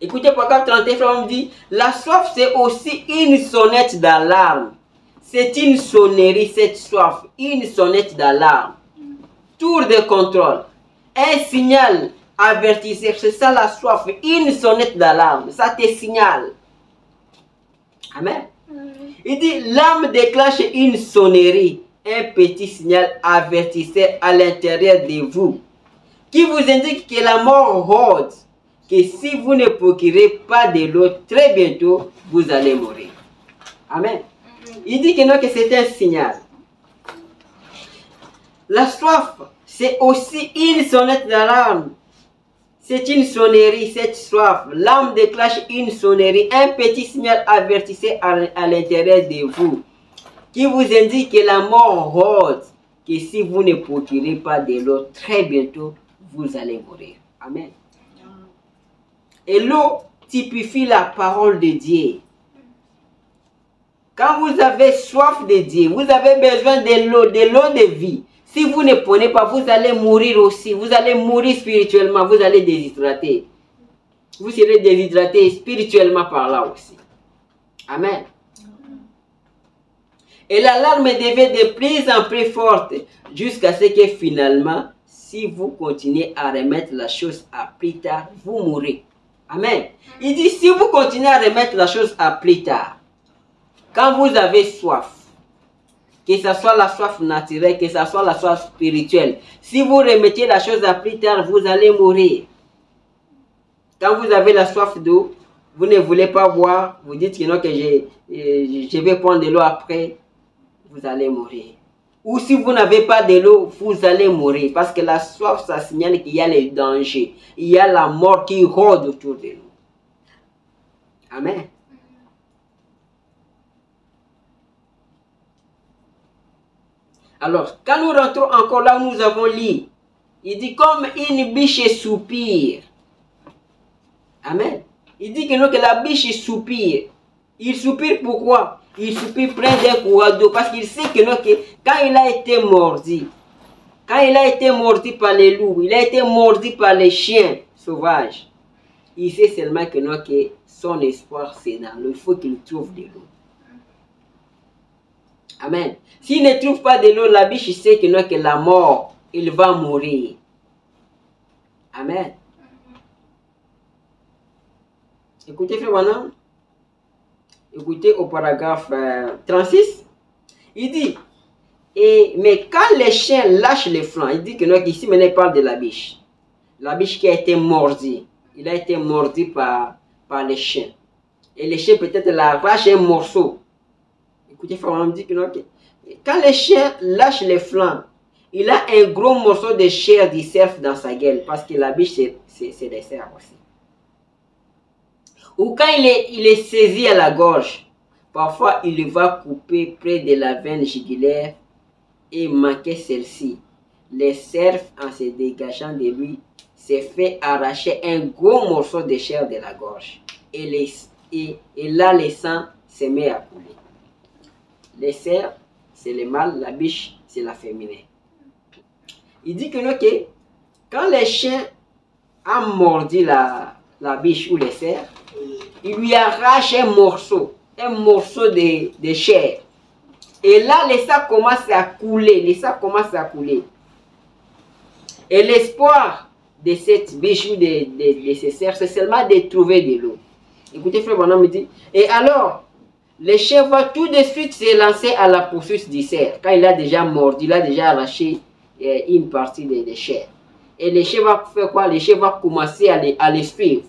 Écoutez, Proverbe 31 dit, la soif c'est aussi une sonnette d'alarme. C'est une sonnerie, cette soif, une sonnette d'alarme. Tour de contrôle, un signal avertisseur, c'est ça la soif, une sonnette d'alarme, ça te signale. Amen. Il dit, l'âme déclenche une sonnerie, un petit signal avertisseur à l'intérieur de vous, qui vous indique que la mort rôde, que si vous ne procurez pas de l'eau, très bientôt, vous allez mourir. Amen. Il dit que non, que c'est un signal. La soif, c'est aussi une sonnette d'alarme. C'est une sonnerie, cette soif. L'âme déclenche une sonnerie, un petit signal avertisseur à l'intérieur de vous, qui vous indique que la mort rôde, que si vous ne procurez pas de l'eau, très bientôt, vous allez mourir. Amen. Et l'eau typifie la parole de Dieu. Quand vous avez soif de Dieu, vous avez besoin de l'eau de vie. Si vous ne prenez pas, vous allez mourir aussi. Vous allez mourir spirituellement, vous allez déshydrater. Vous serez déshydraté spirituellement par là aussi. Amen. Et l'alarme devient de plus en plus forte jusqu'à ce que finalement, si vous continuez à remettre la chose à plus tard, vous mourrez. Amen. Il dit, si vous continuez à remettre la chose à plus tard, quand vous avez soif, que ce soit la soif naturelle, que ce soit la soif spirituelle, si vous remettez la chose à plus tard, vous allez mourir. Quand vous avez la soif d'eau, vous ne voulez pas boire, vous dites que non, que je vais prendre de l'eau après, vous allez mourir. Ou si vous n'avez pas de l'eau, vous allez mourir. Parce que la soif, ça signale qu'il y a les dangers. Il y a la mort qui rôde autour de nous. Amen. Alors, quand nous rentrons encore là où nous avons lu, il dit comme une biche soupire. Amen. Il dit que non, que la biche soupire. Il soupire pourquoi? Il soupire près d'un courant d'eau parce qu'il sait que non, que quand il a été mordu, par les loups, il a été mordu par les chiens sauvages, il sait seulement que non, que son espoir c'est dans l'eau. Il faut qu'il trouve de l'eau. Amen. S'il ne trouve pas de l'eau, la biche sait que non, que la mort, il va mourir. Amen. Écoutez, frère Wanam. Écoutez au paragraphe 36. Il dit, mais quand les chiens lâchent les flancs, il dit que non, ici maintenant il parle de la biche. La biche qui a été mordue. Il a été mordu par les chiens. Et les chiens peut-être l'arrachent un morceau. Écoutez, frère Wanam dit que non, quand les chiens lâchent les flancs, il a un gros morceau de chair du cerf dans sa gueule. Parce que la biche, c'est des cerfs aussi. Ou quand il est saisi à la gorge, parfois il va couper près de la veine jugulaire et manquer celle-ci. Le cerf, en se dégageant de lui, s'est fait arracher un gros morceau de chair de la gorge. Et là, le sang se met à couler. Le cerf, c'est le mâle, la biche, c'est la féminine. Il dit que, non, que quand les chiens ont mordu la biche ou le cerf, il lui arrache un morceau de chair. Et là, le sang commence à couler. Et l'espoir de cette biche ou de ce cerf, c'est seulement de trouver de l'eau. Écoutez, frère Bonhomme me dit, et alors, le chien va tout de suite se lancer à la poursuite du cerf. Quand il a déjà mordu, il a déjà arraché une partie de chair. Et le chien va faire quoi? Le chien va commencer à les suivre.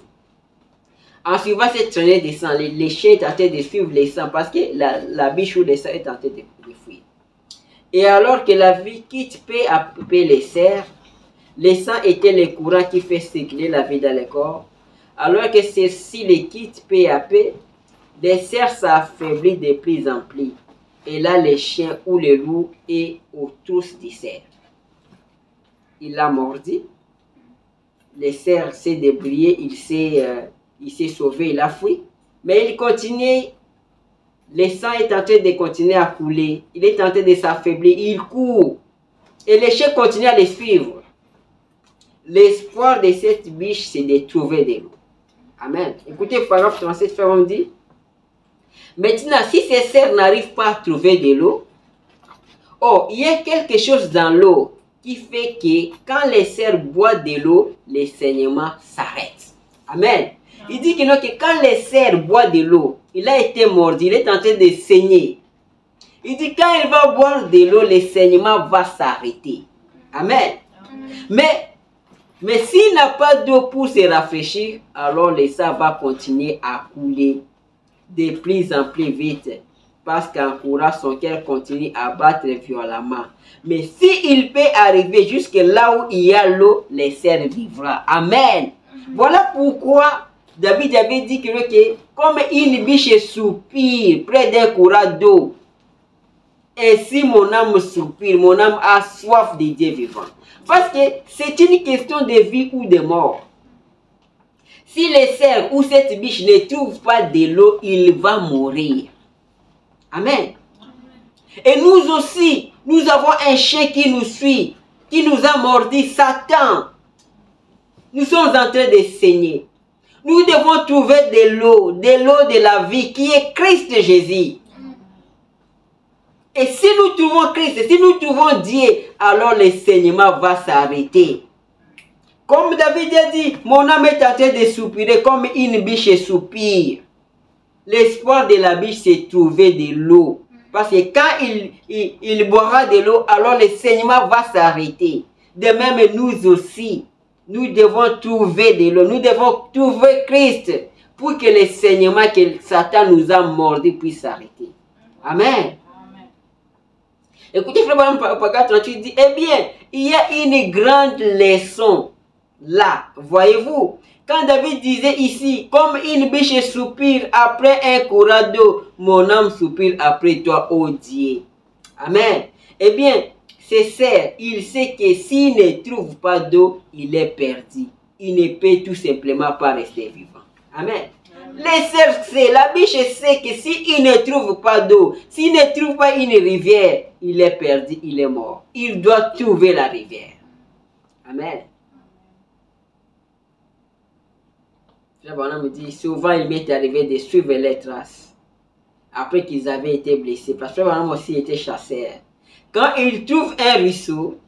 Ensuite, il va se traîner des sangs. Les chiens sont en train de suivre les sangs parce que la biche ou les sangs est en train de fuir. Et alors que la vie quitte peu à peu les cerfs, le sang était le courant qui fait circuler la vie dans le corps. Alors que celle-ci les quitte peu à peu, les cerfs s'affaiblissent de plus en plus. Et là, les chiens ou les loups est autour du cerf. Il l'a mordu. Le cerf s'est débrouillé, il s'est sauvé, il a fui. Mais il continue. Le sang est en train de continuer à couler. Il est en train de s'affaiblir. Il court. Et les chiens continuent à les suivre. L'espoir de cette biche, c'est de trouver de l'eau. Amen. Écoutez, paragraphe 37, frère, on dit. Maintenant, si ces cerfs n'arrivent pas à trouver de l'eau, oh, il y a quelque chose dans l'eau qui fait que quand les cerfs boivent de l'eau, les saignements s'arrêtent. Amen. Il dit que, non, que quand les cerfs boivent de l'eau, il a été mordu, il est en train de saigner. Il dit quand il va boire de l'eau, le saignement va s'arrêter. Amen. Mais s'il n'a pas d'eau pour se rafraîchir, alors le sang va continuer à couler de plus en plus vite. Parce qu'en courant, son cœur continue à battre violemment. Mais s'il peut arriver jusque là où il y a l'eau, le cerf vivra. Amen. Voilà pourquoi David avait dit que comme une biche soupire près d'un courant d'eau, et si mon âme soupire, mon âme a soif de Dieu vivant. Parce que c'est une question de vie ou de mort. Si le cerf ou cette biche ne trouve pas de l'eau, il va mourir. Amen. Et nous aussi, nous avons un chien qui nous suit, qui nous a mordu, Satan. Nous sommes en train de saigner. Nous devons trouver de l'eau de la vie qui est Christ Jésus. Et si nous trouvons Christ, si nous trouvons Dieu, alors le saignement va s'arrêter. Comme David a dit, mon âme est en train de soupirer comme une biche soupire. L'espoir de la biche, c'est trouver de l'eau. Parce que quand il boira de l'eau, alors le saignement va s'arrêter. De même, nous aussi, nous devons trouver de l'eau. Nous devons trouver Christ pour que le saignement que Satan nous a mordu puisse s'arrêter. Amen. Écoutez, frère, paragraphe 38 dit, eh bien, il y a une grande leçon là, voyez-vous. Quand David disait ici, comme une biche soupire après un courant d'eau, mon âme soupire après toi, ô Dieu. Amen. Eh bien, ce cerf, il sait que s'il ne trouve pas d'eau, il est perdu. Il ne peut tout simplement pas rester vivant. Amen. Les cerfs, c'est la biche sait que s'il ne trouve pas d'eau, s'il ne trouve pas une rivière, il est perdu, il est mort. Il doit trouver la rivière. Amen. Frère Branham me dit, souvent il m'est arrivé de suivre les traces après qu'ils avaient été blessés. Parce que Frère Branham aussi était chasseur. Quand il trouve un ruisseau,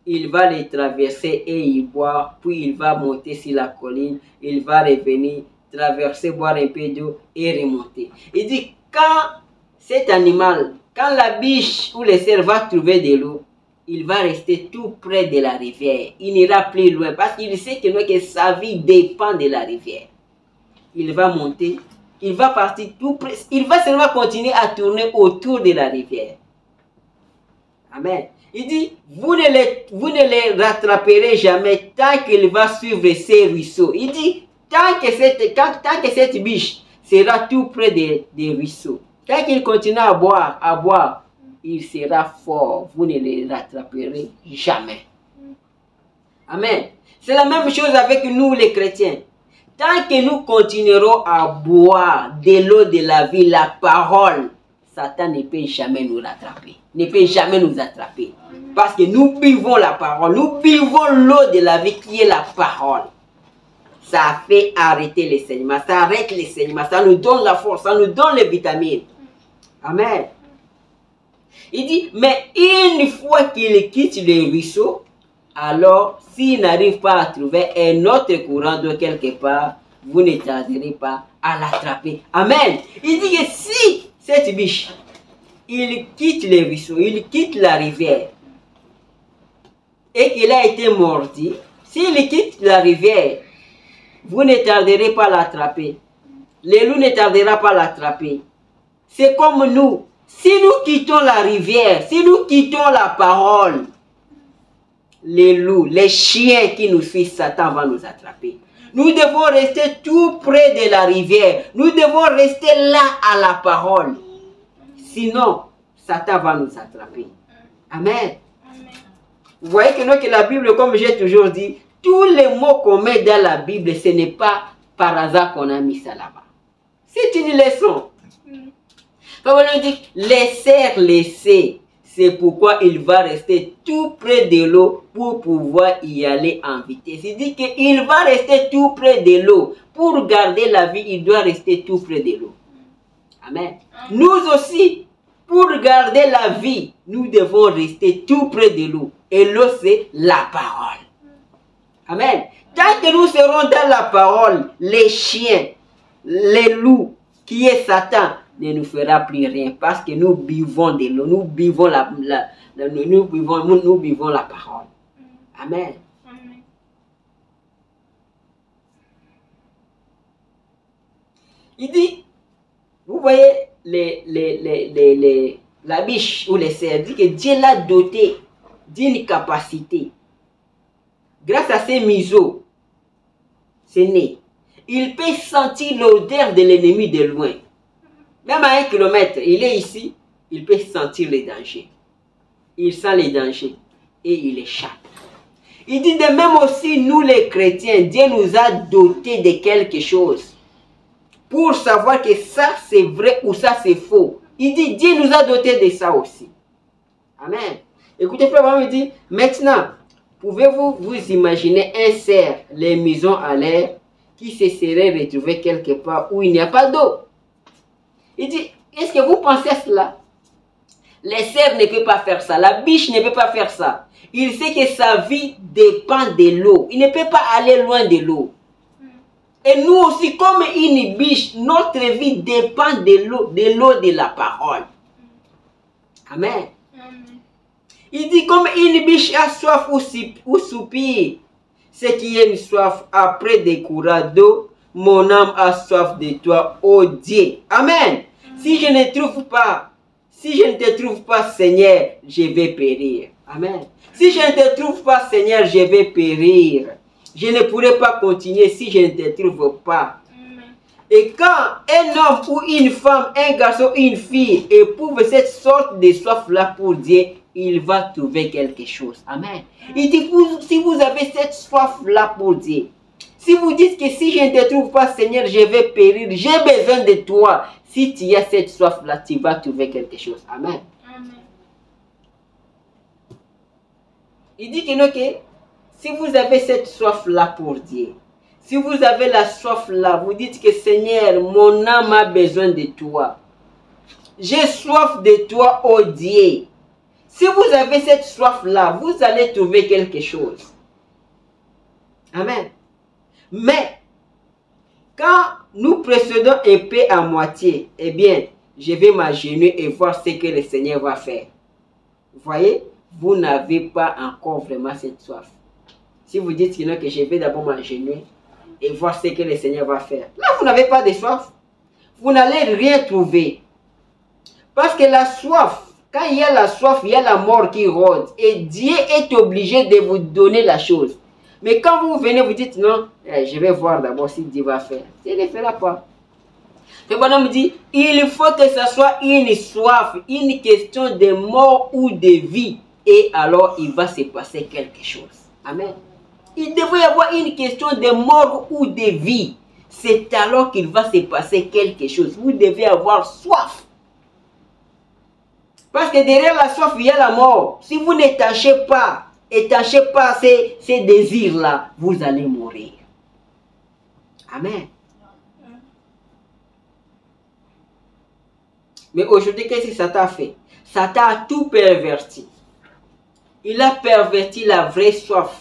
il va le traverser et y boire, puis il va monter sur la colline, il va revenir, traverser, boire un peu d'eau et remonter. Il dit, quand cet animal, quand la biche ou le cerf va trouver de l'eau, il va rester tout près de la rivière. Il n'ira plus loin parce qu'il sait que sa vie dépend de la rivière. Il va monter, il va partir tout près, il va seulement continuer à tourner autour de la rivière. Amen. Il dit, vous ne les rattraperez jamais tant qu'il va suivre ces ruisseaux. Il dit, tant que cette biche sera tout près des ruisseaux, tant qu'il continue à boire, il sera fort. Vous ne les rattraperez jamais. Amen. C'est la même chose avec nous les chrétiens. Tant que nous continuerons à boire de l'eau de la vie, la parole, Satan ne peut jamais nous rattraper. Ne peut jamais nous attraper. Parce que nous buvons la parole. Nous buvons l'eau de la vie qui est la parole. Ça fait arrêter les saignements. Ça arrête les saignements. Ça nous donne la force. Ça nous donne les vitamines. Amen. Il dit, mais une fois qu'il quitte le ruisseau, alors s'il n'arrive pas à trouver un autre courant d'eau quelque part, vous ne tarderez pas à l'attraper. Amen. Il dit que si cette biche, il quitte le ruisseau, il quitte la rivière, et qu'il a été mordu, s'il quitte la rivière, vous ne tarderez pas à l'attraper. Le loup ne tardera pas à l'attraper. C'est comme nous. Si nous quittons la rivière, si nous quittons la parole, les loups, les chiens qui nous suivent, Satan va nous attraper. Nous devons rester tout près de la rivière. Nous devons rester là à la parole. Sinon, Satan va nous attraper. Amen. Vous voyez que la Bible, comme j'ai toujours dit, tous les mots qu'on met dans la Bible, ce n'est pas par hasard qu'on a mis ça là-bas. C'est une leçon. Comme on dit, laisser. C'est pourquoi il va rester tout près de l'eau pour pouvoir y aller en vitesse. Il dit qu'il va rester tout près de l'eau. Pour garder la vie, il doit rester tout près de l'eau. Amen. Nous aussi, pour garder la vie, nous devons rester tout près de l'eau. Et l'eau, c'est la parole. Amen. Tant que nous serons dans la parole, les chiens, les loups, qui est Satan, ne nous fera plus rien parce que nous buvons de l'eau, nous buvons nous buvons la parole. Amen. Il dit, vous voyez la biche ou les cerfs, il dit que Dieu l'a doté d'une capacité. Grâce à ses museaux, ses nez, il peut sentir l'odeur de l'ennemi de loin. Même à 1 kilomètre, il est ici, il peut sentir les dangers. Il sent les dangers et il échappe. Il dit de même aussi, nous les chrétiens, Dieu nous a dotés de quelque chose. Pour savoir que ça c'est vrai ou ça c'est faux. Il dit, Dieu nous a dotés de ça aussi. Amen. Écoutez, frère, il dit, maintenant, pouvez-vous vous imaginer un cerf, les museaux à l'air, qui se serait retrouvé quelque part où il n'y a pas d'eau? Il dit, est-ce que vous pensez à cela? Les cerfs ne peuvent pas faire ça. La biche ne peut pas faire ça. Il sait que sa vie dépend de l'eau. Il ne peut pas aller loin de l'eau. Et nous aussi, comme une biche, notre vie dépend de l'eau de la parole. Amen. Il dit, comme une biche a soif ou soupire, c'est qu'il y a une soif après des courants d'eau. Mon âme a soif de toi, ô Dieu. Amen. Si je ne te trouve pas, Seigneur, je vais périr. Amen. Si je ne te trouve pas, Seigneur, je vais périr. Je ne pourrai pas continuer si je ne te trouve pas. Et quand un homme ou une femme, un garçon ou une fille éprouve cette sorte de soif-là pour Dieu, il va trouver quelque chose. Amen. Il dit, si vous avez cette soif-là pour Dieu, si vous dites que si je ne te trouve pas, Seigneur, je vais périr, j'ai besoin de toi. Si tu as cette soif-là, tu vas trouver quelque chose. Amen. Il dit que si vous avez cette soif-là pour Dieu, si vous avez la soif-là, vous dites que Seigneur, mon âme a besoin de toi. J'ai soif de toi, ô Dieu. Si vous avez cette soif-là, vous allez trouver quelque chose. Amen. Mais, quand nous précédons un peu à moitié, eh bien, je vais m'agenouiller et voir ce que le Seigneur va faire. Vous voyez, vous n'avez pas encore vraiment cette soif. Si vous dites sinon que je vais d'abord m'agenouiller et voir ce que le Seigneur va faire, là, vous n'avez pas de soif. Vous n'allez rien trouver. Parce que la soif, quand il y a la soif, il y a la mort qui rôde. Et Dieu est obligé de vous donner la chose. Mais quand vous venez, vous dites non, je vais voir d'abord si Dieu va faire. Dieu ne fera pas. Le bonhomme dit, il faut que ce soit une soif, une question de mort ou de vie. Et alors, il va se passer quelque chose. Amen. Il devrait y avoir une question de mort ou de vie. C'est alors qu'il va se passer quelque chose. Vous devez avoir soif. Parce que derrière la soif, il y a la mort. Si vous n'étanchez pas ces désirs-là, vous allez mourir. Amen. Mais aujourd'hui, qu'est-ce que Satan a fait? Satan a tout perverti. Il a perverti la vraie soif.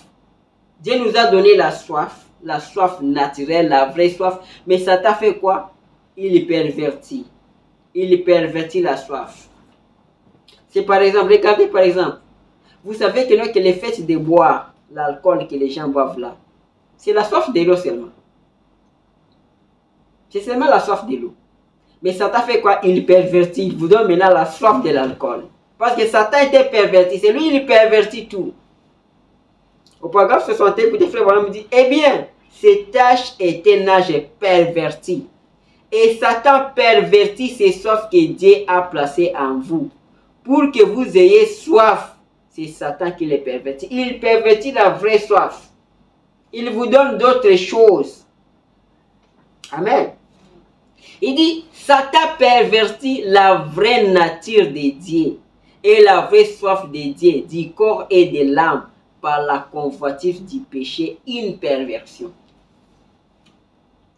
Dieu nous a donné la soif naturelle, la vraie soif. Mais Satan fait quoi? Il pervertit. Il pervertit la soif. C'est par exemple, regardez par exemple. Vous savez que le fait de boire l'alcool que les gens boivent là, c'est la soif de l'eau seulement. C'est seulement la soif de l'eau. Mais Satan fait quoi? Il pervertit. Il vous donne maintenant la soif de l'alcool. Parce que Satan était perverti. C'est lui, il pervertit tout. Au paragraphe 61, écoutez, frère Branham me dit, eh bien, cet âge est un âge perverti. Et Satan pervertit ces soifs que Dieu a placées en vous. Pour que vous ayez soif. C'est Satan qui les pervertit. Il pervertit la vraie soif. Il vous donne d'autres choses. Amen. Il dit, Satan pervertit la vraie nature de Dieu et la vraie soif de Dieu, du corps et de l'âme, par la convoitise du péché, une perversion.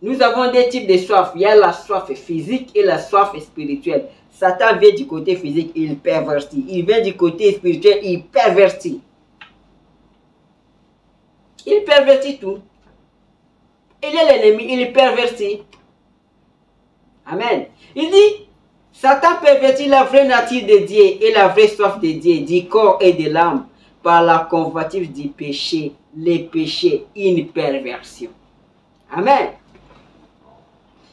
Nous avons des types de soif. Il y a la soif physique et la soif spirituelle. Satan vient du côté physique, il pervertit. Il vient du côté spirituel, il pervertit. Il pervertit tout. Il est l'ennemi, il pervertit. Amen. Il dit, Satan pervertit la vraie nature de Dieu et la vraie soif de Dieu, du corps et de l'âme, par la convoitise du péché, les péchés, une perversion. Amen.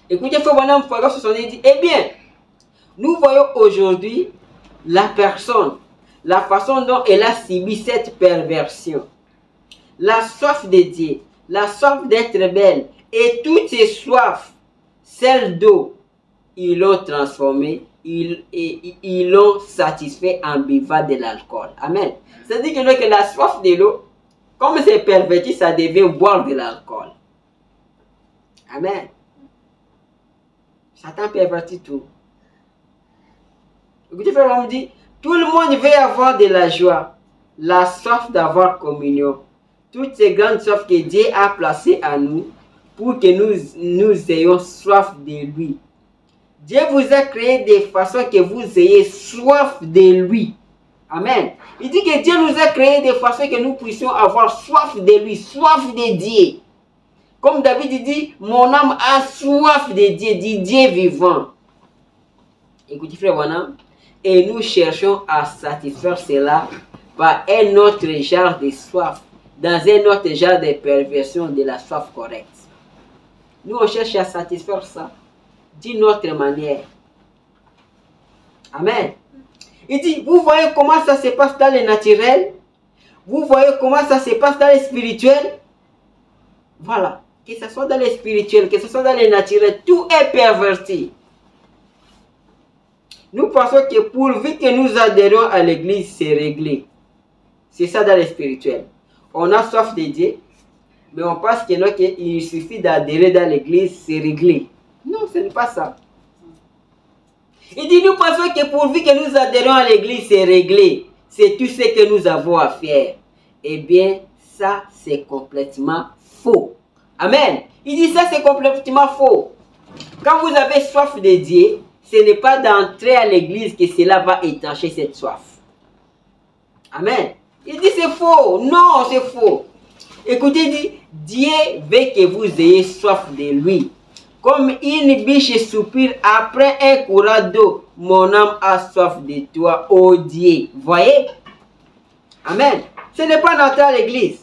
Écoutez, frère Branham, paragraphe 70 dit, eh bien, nous voyons aujourd'hui la personne, la façon dont elle a subi cette perversion. La soif de Dieu, la soif d'être belle et toutes ces soifs, celles d'eau, ils l'ont transformé, ils l'ont satisfait en buvant de l'alcool. Amen. C'est-à-dire que la soif de l'eau, comme c'est perverti, ça devient boire de l'alcool. Amen. Satan pervertit tout. Écoutez, frère, on me dit, tout le monde veut avoir de la joie, la soif d'avoir communion. Toutes ces grandes soifs que Dieu a placées à nous pour que nous ayons soif de lui. Dieu vous a créé de façon que vous ayez soif de lui. Amen. Il dit que Dieu nous a créé de façon que nous puissions avoir soif de lui, soif de Dieu. Comme David dit, mon âme a soif de Dieu, du Dieu vivant. Écoutez, frère Branham, et nous cherchons à satisfaire cela par un autre genre de soif, dans un autre genre de perversion de la soif correcte. Nous, on cherche à satisfaire ça d'une autre manière. Amen. Il dit, vous voyez comment ça se passe dans le naturel? Vous voyez comment ça se passe dans le spirituel? Voilà. Que ce soit dans le spirituel, que ce soit dans le naturel, tout est perverti. Nous pensons que pourvu que nous adhérons à l'église, c'est réglé. C'est ça dans le spirituel. On a soif de Dieu, mais on pense qu'il suffit d'adhérer dans l'église, c'est réglé. Non, ce n'est pas ça. Il dit, nous pensons que pourvu que nous adhérons à l'église, c'est réglé. C'est tout ce que nous avons à faire. Eh bien, ça, c'est complètement faux. Amen. Il dit, ça, c'est complètement faux. Quand vous avez soif de Dieu, ce n'est pas d'entrer à l'église que cela va étancher cette soif. Amen. Il dit, c'est faux. Non, c'est faux. Écoutez, il dit, Dieu veut que vous ayez soif de lui. Comme une biche soupire après un courant d'eau, mon âme a soif de toi, ô Dieu. Voyez? Amen. Ce n'est pas d'entrer à l'église.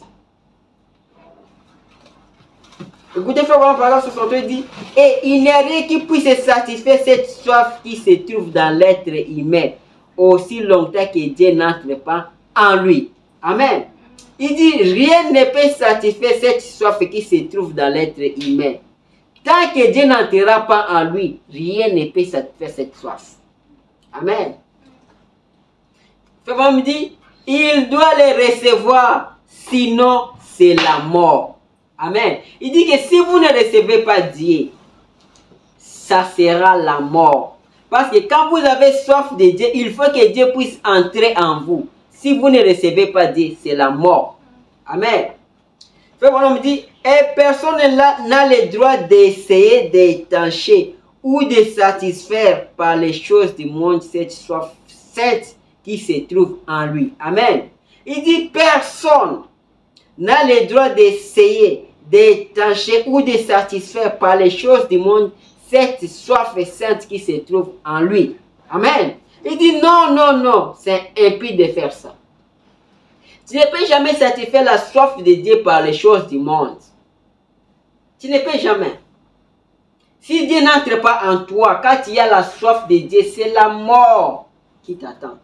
Écoutez, frère, paragraphe 68 dit, et il n'y a rien qui puisse satisfaire cette soif qui se trouve dans l'être humain, aussi longtemps que Dieu n'entre pas en lui. Amen. Il dit, rien ne peut satisfaire cette soif qui se trouve dans l'être humain. Tant que Dieu n'entrera pas en lui, rien ne peut satisfaire cette soif. Amen. Frère me dit, il doit les recevoir, sinon c'est la mort. Amen. Il dit que si vous ne recevez pas Dieu, ça sera la mort. Parce que quand vous avez soif de Dieu, il faut que Dieu puisse entrer en vous. Si vous ne recevez pas Dieu, c'est la mort. Amen. Frère Branham me dit, et personne n'a le droit d'essayer d'étancher ou de satisfaire par les choses du monde cette soif, cette qui se trouve en lui. Amen. Il dit, personne n'a le droit d'essayer d'étancher ou de satisfaire par les choses du monde cette soif sainte qui se trouve en lui. Amen. Il dit non, non, non, c'est impie de faire ça. Tu ne peux jamais satisfaire la soif de Dieu par les choses du monde. Tu ne peux jamais. Si Dieu n'entre pas en toi, quand il y a la soif de Dieu, c'est la mort qui t'attend.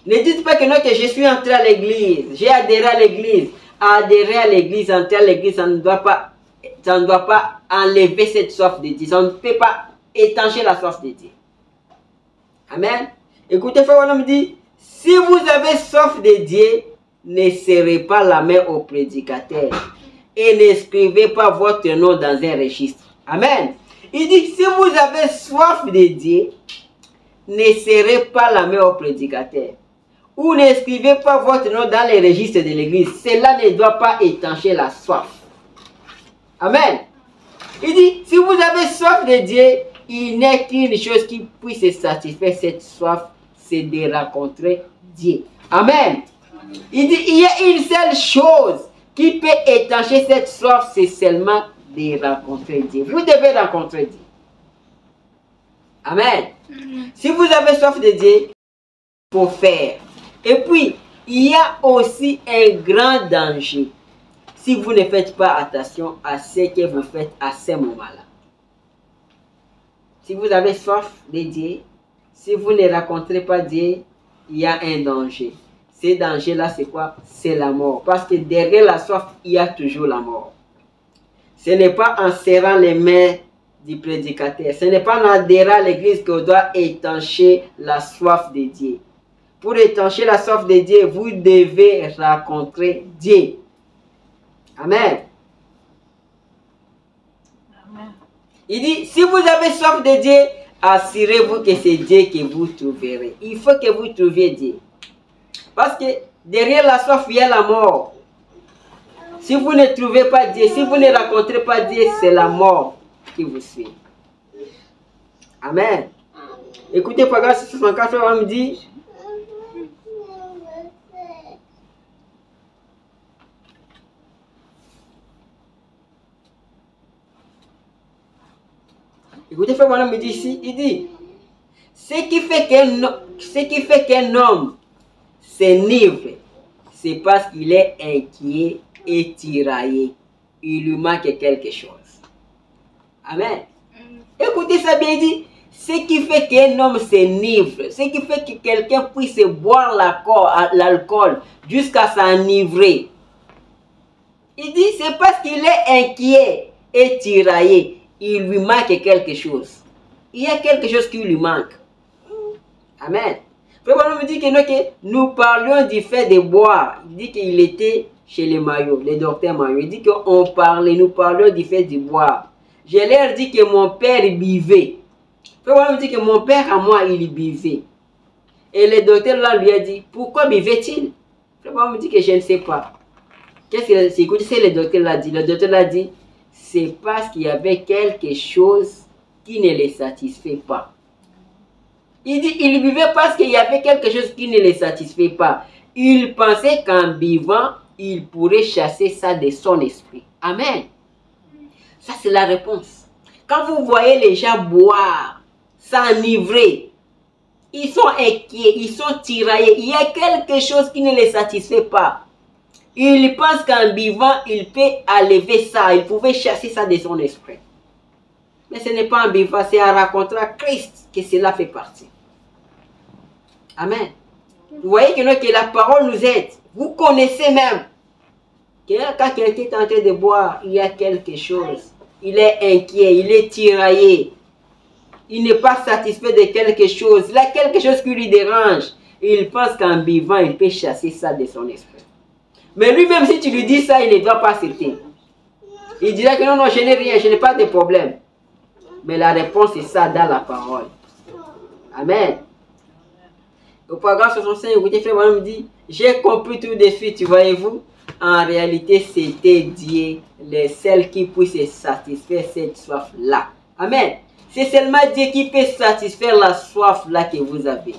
Ne dites pas que non, que je suis entré à l'église, j'ai adhéré à l'église. Adhérer à l'église, entrer à l'église, ça ne doit pas enlever cette soif de Dieu. Ça ne peut pas étancher la soif de Dieu. Amen. Écoutez, frère, on me dit, si vous avez soif de Dieu, ne serrez pas la main au prédicateur et n'écrivez pas votre nom dans un registre. Amen. Il dit, si vous avez soif de Dieu, ne serrez pas la main au prédicateur ou n'écrivez pas votre nom dans les registres de l'église. Cela ne doit pas étancher la soif. Amen. Il dit, si vous avez soif de Dieu, il n'est qu'une chose qui puisse satisfaire cette soif, c'est de rencontrer Dieu. Amen. Il dit, il y a une seule chose qui peut étancher cette soif, c'est seulement de rencontrer Dieu. Vous devez rencontrer Dieu. Amen. Si vous avez soif de Dieu, il faut faire. Et puis, il y a aussi un grand danger si vous ne faites pas attention à ce que vous faites à ce moment-là. Si vous avez soif de Dieu, si vous ne rencontrez pas Dieu, il y a un danger. Ce danger-là, c'est quoi? C'est la mort. Parce que derrière la soif, il y a toujours la mort. Ce n'est pas en serrant les mains du prédicateur, ce n'est pas en adhérant à l'église qu'on doit étancher la soif de Dieu. Pour étancher la soif de Dieu, vous devez rencontrer Dieu. Amen. Amen. Il dit, si vous avez soif de Dieu, assurez-vous que c'est Dieu que vous trouverez. Il faut que vous trouviez Dieu. Parce que derrière la soif, il y a la mort. Si vous ne trouvez pas Dieu, si vous ne rencontrez pas Dieu, c'est la mort qui vous suit. Amen. Écoutez, Paragraphe 64, on me dit, écoutez, frère, me dit ici, il dit, ce qui fait qu'un homme s'enivre, c'est parce qu'il est inquiet et tiraillé. Il lui manque quelque chose. Amen. Écoutez ça bien dit, ce qui fait qu'un homme s'enivre, ce qui fait que quelqu'un puisse boire l'alcool jusqu'à s'enivrer. Il dit, c'est parce qu'il est inquiet et tiraillé. Il lui manque quelque chose. Il y a quelque chose qui lui manque. Amen. Frère me dit que nous parlions du fait de boire. Il dit qu'il était chez les Maillots, les docteurs Maillots. Il dit nous parlions du fait de boire. Je leur dis que mon père buvait. Frère me dit que mon père à moi, il buvait. Et le docteur là lui a dit, pourquoi buvait-il? Frère me dit que je ne sais pas. Qu'est-ce que c'est? Écoutez, c'est le docteur l'a dit. Le docteur l'a dit, c'est parce qu'il y avait quelque chose qui ne les satisfait pas. Il dit, il buvait parce qu'il y avait quelque chose qui ne les satisfait pas. Il pensait qu'en buvant, il pourrait chasser ça de son esprit. Amen. Ça, c'est la réponse. Quand vous voyez les gens boire, s'enivrer, ils sont inquiets, ils sont tiraillés. Il y a quelque chose qui ne les satisfait pas. Il pense qu'en buvant, il peut enlever ça. Il pouvait chasser ça de son esprit. Mais ce n'est pas en buvant, c'est en rencontrant Christ que cela fait partie. Amen. Vous voyez que la parole nous aide. Vous connaissez même que quand quelqu'un est en train de boire, il y a quelque chose. Il est inquiet, il est tiraillé. Il n'est pas satisfait de quelque chose. Il a quelque chose qui lui dérange. Il pense qu'en buvant, il peut chasser ça de son esprit. Mais lui-même, si tu lui dis ça, il ne doit pas accepter. Il dira que non, non, je n'ai rien, je n'ai pas de problème. Mais la réponse est ça dans la parole. Amen. Au paragraphe 65, écoutez, frère, me dit, j'ai compris tout de suite, voyez-vous. En réalité, c'était Dieu, le seul qui puisse satisfaire cette soif-là. Amen. C'est seulement Dieu qui peut satisfaire la soif-là que vous avez.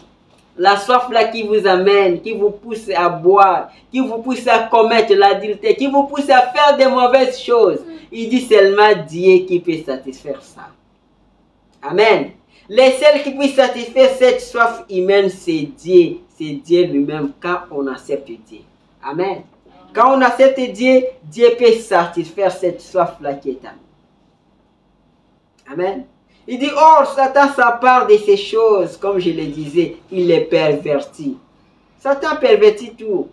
La soif-là qui vous amène, qui vous pousse à boire, qui vous pousse à commettre l'adultère, qui vous pousse à faire de mauvaises choses. Il dit seulement Dieu qui peut satisfaire ça. Amen. Le seul qui peut satisfaire cette soif humaine, c'est Dieu. C'est Dieu lui-même quand on accepte Dieu. Amen. Quand on accepte Dieu, Dieu peut satisfaire cette soif-là qui est à nous. Amen. Il dit, or, Satan s'empare de ces choses, comme je le disais, il les pervertit. Satan pervertit tout.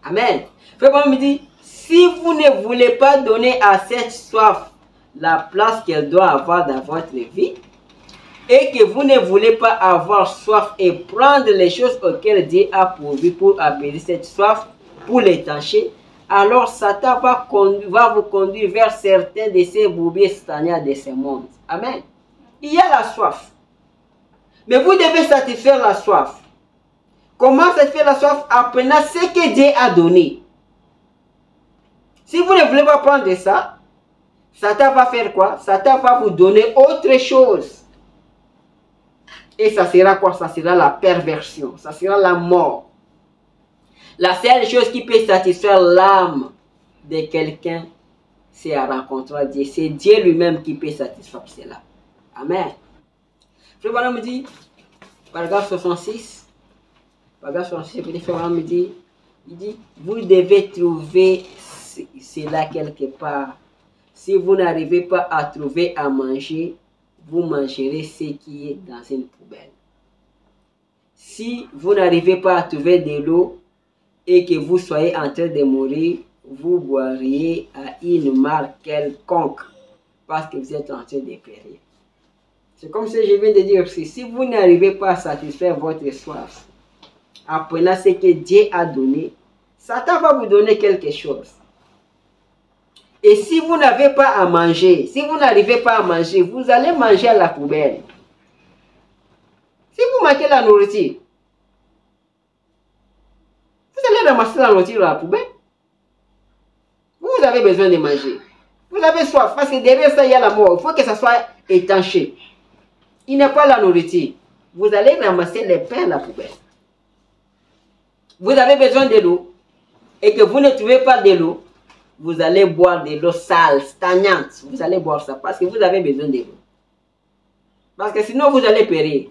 Amen. Frère me dit, si vous ne voulez pas donner à cette soif la place qu'elle doit avoir dans votre vie, et que vous ne voulez pas avoir soif et prendre les choses auxquelles Dieu a pourvu pour apaiser cette soif, pour l'étancher, alors Satan va vous conduire vers certains de ces bourbiers stagnants de ce monde. Amen. Il y a la soif. Mais vous devez satisfaire la soif. Comment satisfaire la soif? Apprenant ce que Dieu a donné. Si vous ne voulez pas prendre ça, Satan va faire quoi? Satan va vous donner autre chose. Et ça sera quoi? Ça sera la perversion. Ça sera la mort. La seule chose qui peut satisfaire l'âme de quelqu'un, c'est à rencontrer Dieu. C'est Dieu lui-même qui peut satisfaire cela. Amen. Frère Branham me dit, paragraphe 66, Frère Branham me dit, il dit, vous devez trouver cela quelque part. Si vous n'arrivez pas à trouver à manger, vous mangerez ce qui est dans une poubelle. Si vous n'arrivez pas à trouver de l'eau et que vous soyez en train de mourir, vous boiriez à une mare quelconque parce que vous êtes en train de périr. C'est comme ce que je viens de dire aussi. Si vous n'arrivez pas à satisfaire votre soif, apprenant ce que Dieu a donné, Satan va vous donner quelque chose. Et si vous n'avez pas à manger, si vous n'arrivez pas à manger, vous allez manger à la poubelle. Si vous manquez la nourriture, vous allez ramasser la nourriture à la poubelle. Vous avez besoin de manger. Vous avez soif, parce que derrière ça, il y a la mort. Il faut que ça soit étanché. Il n'y a pas la nourriture. Vous allez ramasser les pains à la poubelle. Vous avez besoin de l'eau et que vous ne trouvez pas de l'eau, vous allez boire de l'eau sale, stagnante. Vous allez boire ça parce que vous avez besoin de l'eau. Parce que sinon, vous allez périr.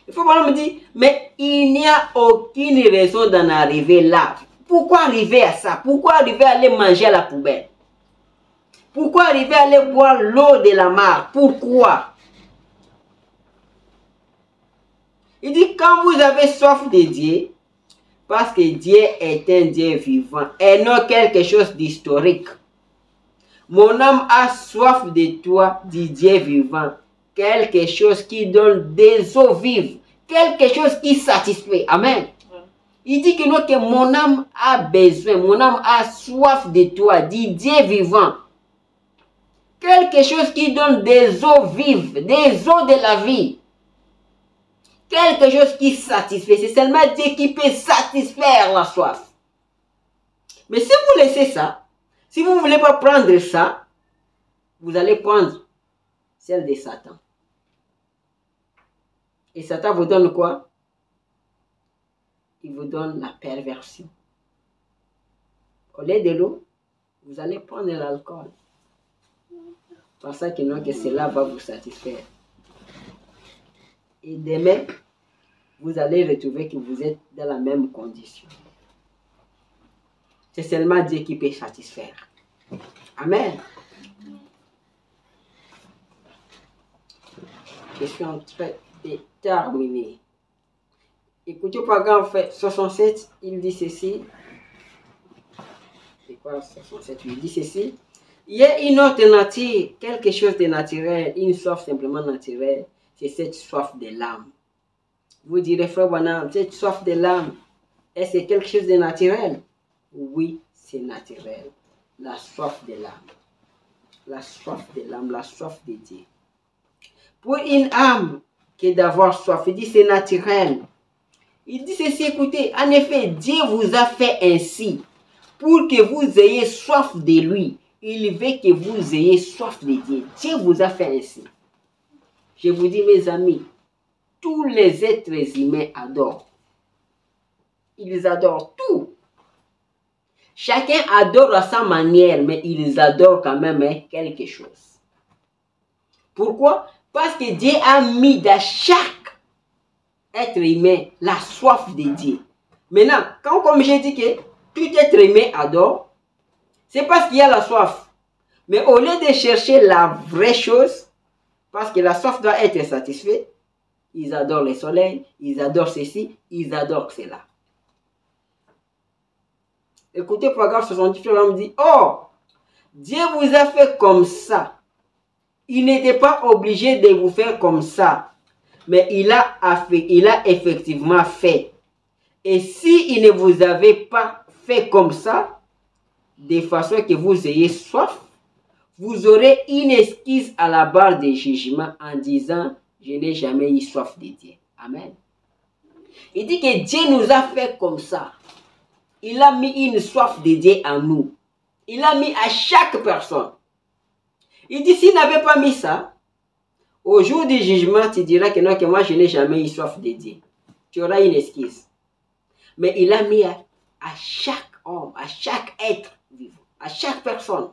Il faut me dire, mais il n'y a aucune raison d'en arriver là. Pourquoi arriver à ça? Pourquoi arriver à aller manger à la poubelle? Pourquoi arriver à aller boire l'eau de la mare? Pourquoi? Il dit, quand vous avez soif de Dieu, parce que Dieu est un Dieu vivant et non quelque chose d'historique. Mon âme a soif de toi, dit Dieu vivant. Quelque chose qui donne des eaux vives. Quelque chose qui satisfait. Amen. Il dit que, non, que mon âme a besoin, mon âme a soif de toi, dit Dieu vivant. Quelque chose qui donne des eaux vives, des eaux de la vie. Quelque chose qui satisfait. C'est seulement Dieu qui peut satisfaire la soif. Mais si vous laissez ça, si vous ne voulez pas prendre ça, vous allez prendre celle de Satan. Et Satan vous donne quoi? Il vous donne la perversion. Au lieu de l'eau, vous allez prendre l'alcool. Pensant que cela va vous satisfaire. Et demain, vous allez retrouver que vous êtes dans la même condition. C'est seulement Dieu qui peut satisfaire. Amen. Je suis en train de terminer. Écoutez, paragraphe 67, il dit ceci. C'est quoi 67? Il dit ceci. Il y a une autre nature, quelque chose de naturel, une soif simplement naturelle. C'est cette soif de l'âme. Vous direz, frère Branham, cette soif de l'âme, est-ce quelque chose de naturel? Oui, c'est naturel. La soif de l'âme. La soif de l'âme, la soif de Dieu. Pour une âme qui est d'avoir soif, il dit c'est naturel. Il dit ceci, écoutez, en effet, Dieu vous a fait ainsi pour que vous ayez soif de lui. Il veut que vous ayez soif de Dieu. Dieu vous a fait ainsi. Je vous dis, mes amis, tous les êtres humains adorent. Ils adorent tout. Chacun adore à sa manière, mais ils adorent quand même quelque chose. Pourquoi? Parce que Dieu a mis dans chaque être humain la soif de Dieu. Maintenant, comme j'ai dit que tout être humain adore, c'est parce qu'il y a la soif. Mais au lieu de chercher la vraie chose, parce que la soif doit être satisfaite, ils adorent le soleil, ils adorent ceci, ils adorent cela. Écoutez, paragraphe 78, on me dit, oh, Dieu vous a fait comme ça. Il n'était pas obligé de vous faire comme ça, mais il a effectivement fait. Et s'il ne vous avait pas fait comme ça, de façon que vous ayez soif, vous aurez une excuse à la barre de jugement en disant, je n'ai jamais eu soif de Dieu. Amen. Il dit que Dieu nous a fait comme ça. Il a mis une soif de Dieu en nous. Il a mis à chaque personne. Il dit, s'il n'avait pas mis ça, au jour du jugement, tu diras que non, que moi je n'ai jamais eu soif de Dieu. Tu auras une excuse. Mais il a mis à chaque homme, à chaque être vivant, à chaque personne,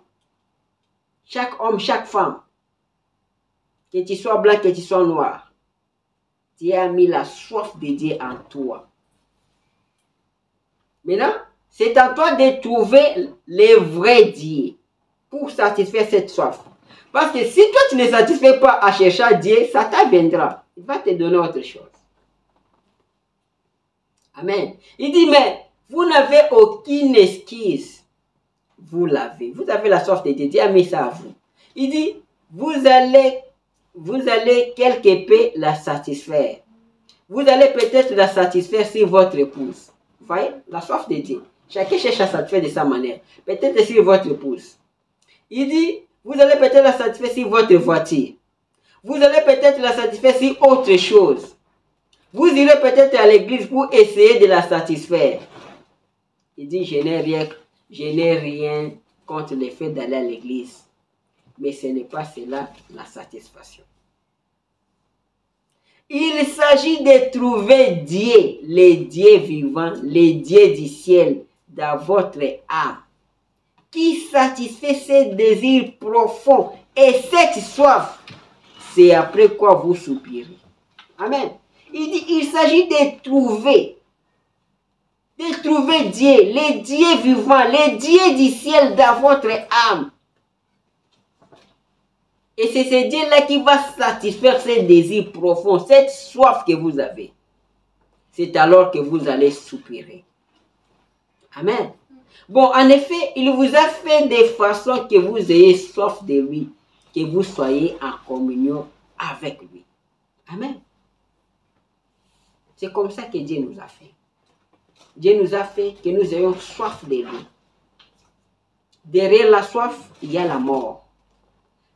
chaque homme, chaque femme, que tu sois blanc, que tu sois noir, Dieu a mis la soif de Dieu en toi. Maintenant, c'est à toi de trouver le vrai Dieu pour satisfaire cette soif. Parce que si toi tu ne satisfais pas à chercher Dieu, Satan viendra. Il va te donner autre chose. Amen. Il dit, mais vous n'avez aucune excuse. Vous l'avez. Vous avez la soif de Dieu. Dieu a mis ça à vous. Il dit, vous allez quelque peu la satisfaire. Vous allez peut-être la satisfaire sur votre épouse. Vous voyez, la soif de Dieu. Chacun cherche à satisfaire de sa manière. Peut-être sur votre épouse. Il dit, vous allez peut-être la satisfaire sur votre voiture. Vous allez peut-être la satisfaire sur autre chose. Vous irez peut-être à l'église pour essayer de la satisfaire. Il dit, je n'ai rien contre le fait d'aller à l'église. Mais ce n'est pas cela la satisfaction. Il s'agit de trouver Dieu, le Dieu vivant, le Dieu du ciel, dans votre âme, qui satisfait ses désirs profonds et cette soif. C'est après quoi vous soupirez. Amen. Il dit, il s'agit de trouver Dieu, le Dieu vivant, le Dieu du ciel dans votre âme. Et c'est ce Dieu-là qui va satisfaire ces désirs profonds, cette soif que vous avez. C'est alors que vous allez soupirer. Amen. Bon, en effet, il vous a fait de façon que vous ayez soif de lui, que vous soyez en communion avec lui. Amen. C'est comme ça que Dieu nous a fait. Dieu nous a fait que nous ayons soif de lui. Derrière la soif, il y a la mort.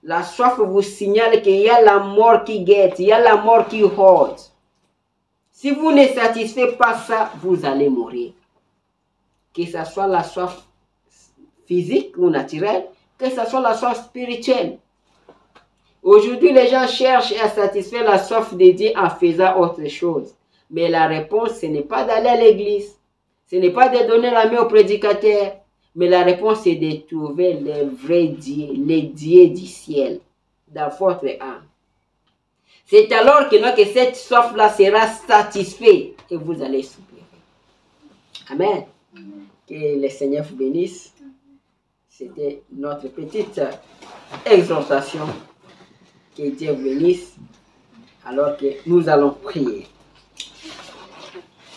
La soif vous signale qu'il y a la mort qui guette, il y a la mort qui rôde. Si vous ne satisfaites pas ça, vous allez mourir. Que ce soit la soif physique ou naturelle, que ce soit la soif spirituelle. Aujourd'hui, les gens cherchent à satisfaire la soif de Dieu en faisant autre chose. Mais la réponse, ce n'est pas d'aller à l'église. Ce n'est pas de donner la main au prédicateur. Mais la réponse, c'est de trouver le vrai Dieu, le Dieu du ciel, dans votre âme. C'est alors que cette soif-là sera satisfaite et vous allez soupirer. Amen. Que le Seigneur vous bénisse. C'était notre petite exhortation. Que Dieu vous bénisse. Alors que nous allons prier.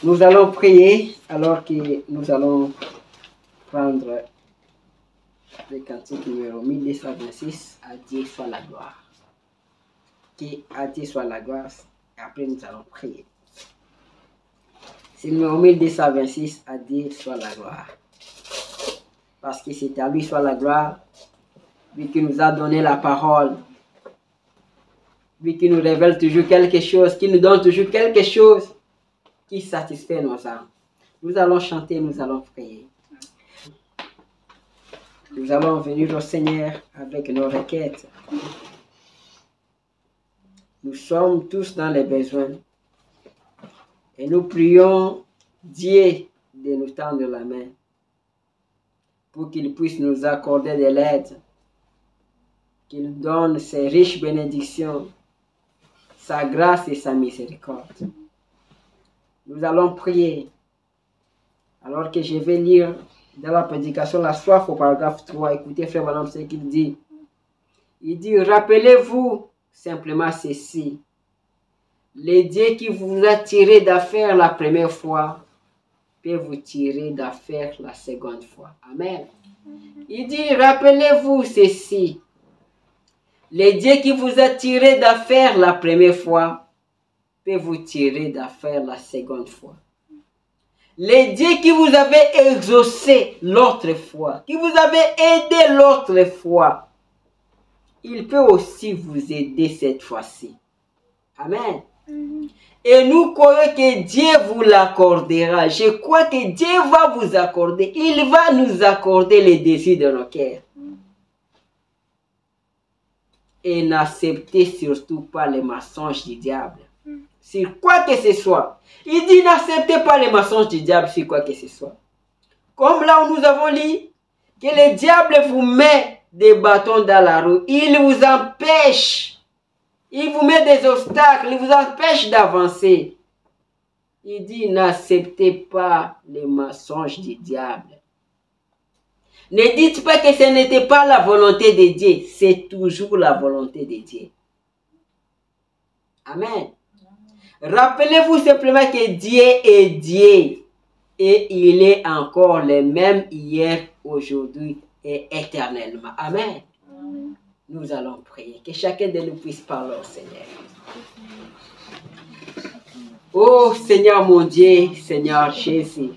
Nous allons prier alors que nous allons prendre le cantique numéro 1226. À Dieu soit la gloire. À Dieu soit la gloire. Et après nous allons prier. C'est le numéro 1226. À Dieu soit la gloire. Parce que c'est à lui soit la gloire. Lui qui nous a donné la parole. Lui qui nous révèle toujours quelque chose. Qui nous donne toujours quelque chose qui satisfait nos âmes. Nous allons chanter, nous allons prier. Nous allons venir au Seigneur avec nos requêtes. Nous sommes tous dans les besoins. Et nous prions Dieu de nous tendre la main pour qu'il puisse nous accorder de l'aide, qu'il nous donne ses riches bénédictions, sa grâce et sa miséricorde. Nous allons prier. Alors que je vais lire dans la prédication la soif au paragraphe 3. Écoutez, frère Madame, ce qu'il dit. Il dit, rappelez-vous simplement ceci. Le Dieu qui vous a tiré d'affaire la première fois peut vous tirer d'affaire la seconde fois. Amen. Il dit, rappelez-vous ceci. Le Dieu qui vous a tiré d'affaire la première fois peut vous tirer d'affaire la seconde fois. Le Dieu qui vous avait exaucé l'autre fois, qui vous avait aidé l'autre fois, il peut aussi vous aider cette fois-ci. Amen. Et nous croyons que Dieu vous l'accordera. Je crois que Dieu va vous accorder. Il va nous accorder les désirs de nos cœurs. Et n'acceptez surtout pas les mensonges du diable. Sur quoi que ce soit. Il dit n'acceptez pas les mensonges du diable sur quoi que ce soit. Comme là où nous avons lu que le diable vous met des bâtons dans la roue. Il vous empêche. Il vous met des obstacles. Il vous empêche d'avancer. Il dit n'acceptez pas les mensonges du diable. Ne dites pas que ce n'était pas la volonté de Dieu. C'est toujours la volonté de Dieu. Amen. Rappelez-vous simplement que Dieu est Dieu. Et il est encore le même hier, aujourd'hui et éternellement. Amen. Nous allons prier. Que chacun de nous puisse parler au Seigneur. Oh Seigneur mon Dieu, Seigneur Jésus.